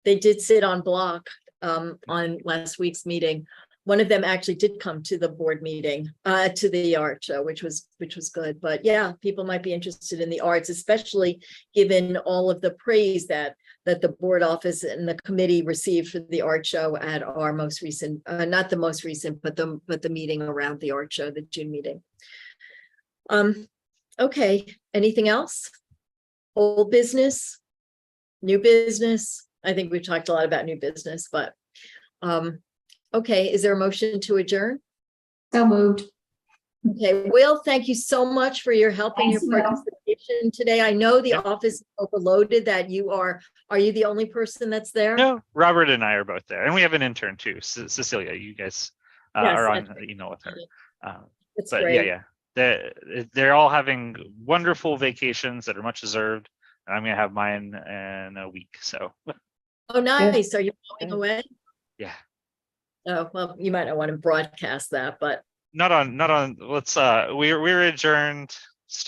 Speaker 1: they did sit on block on last week's meeting. One of them actually did come to the board meeting, to the art show, which was good. But yeah, people might be interested in the arts, especially given all of the praise that the board office and the committee received for the art show at our most recent, not the most recent, but the meeting around the art show, the June meeting. Okay, anything else? Old business, new business? I think we've talked a lot about new business, but okay, is there a motion to adjourn?
Speaker 3: So moved.
Speaker 1: Okay, Will, thank you so much for your help and your participation today. I know the office is overloaded. That are you the only person that's there?
Speaker 2: no, Robert and I are both there, and we have an intern too, Cecilia. You guys are on the email with her.
Speaker 1: That's
Speaker 2: but
Speaker 1: great.
Speaker 2: yeah, they're all having wonderful vacations that are much deserved, and I'm gonna have mine in a week. So.
Speaker 1: Oh, nice. Are you going away?
Speaker 2: Yeah.
Speaker 1: Oh, well, you might not want to broadcast that, but
Speaker 2: Not on. Let's. We're adjourned. Stop.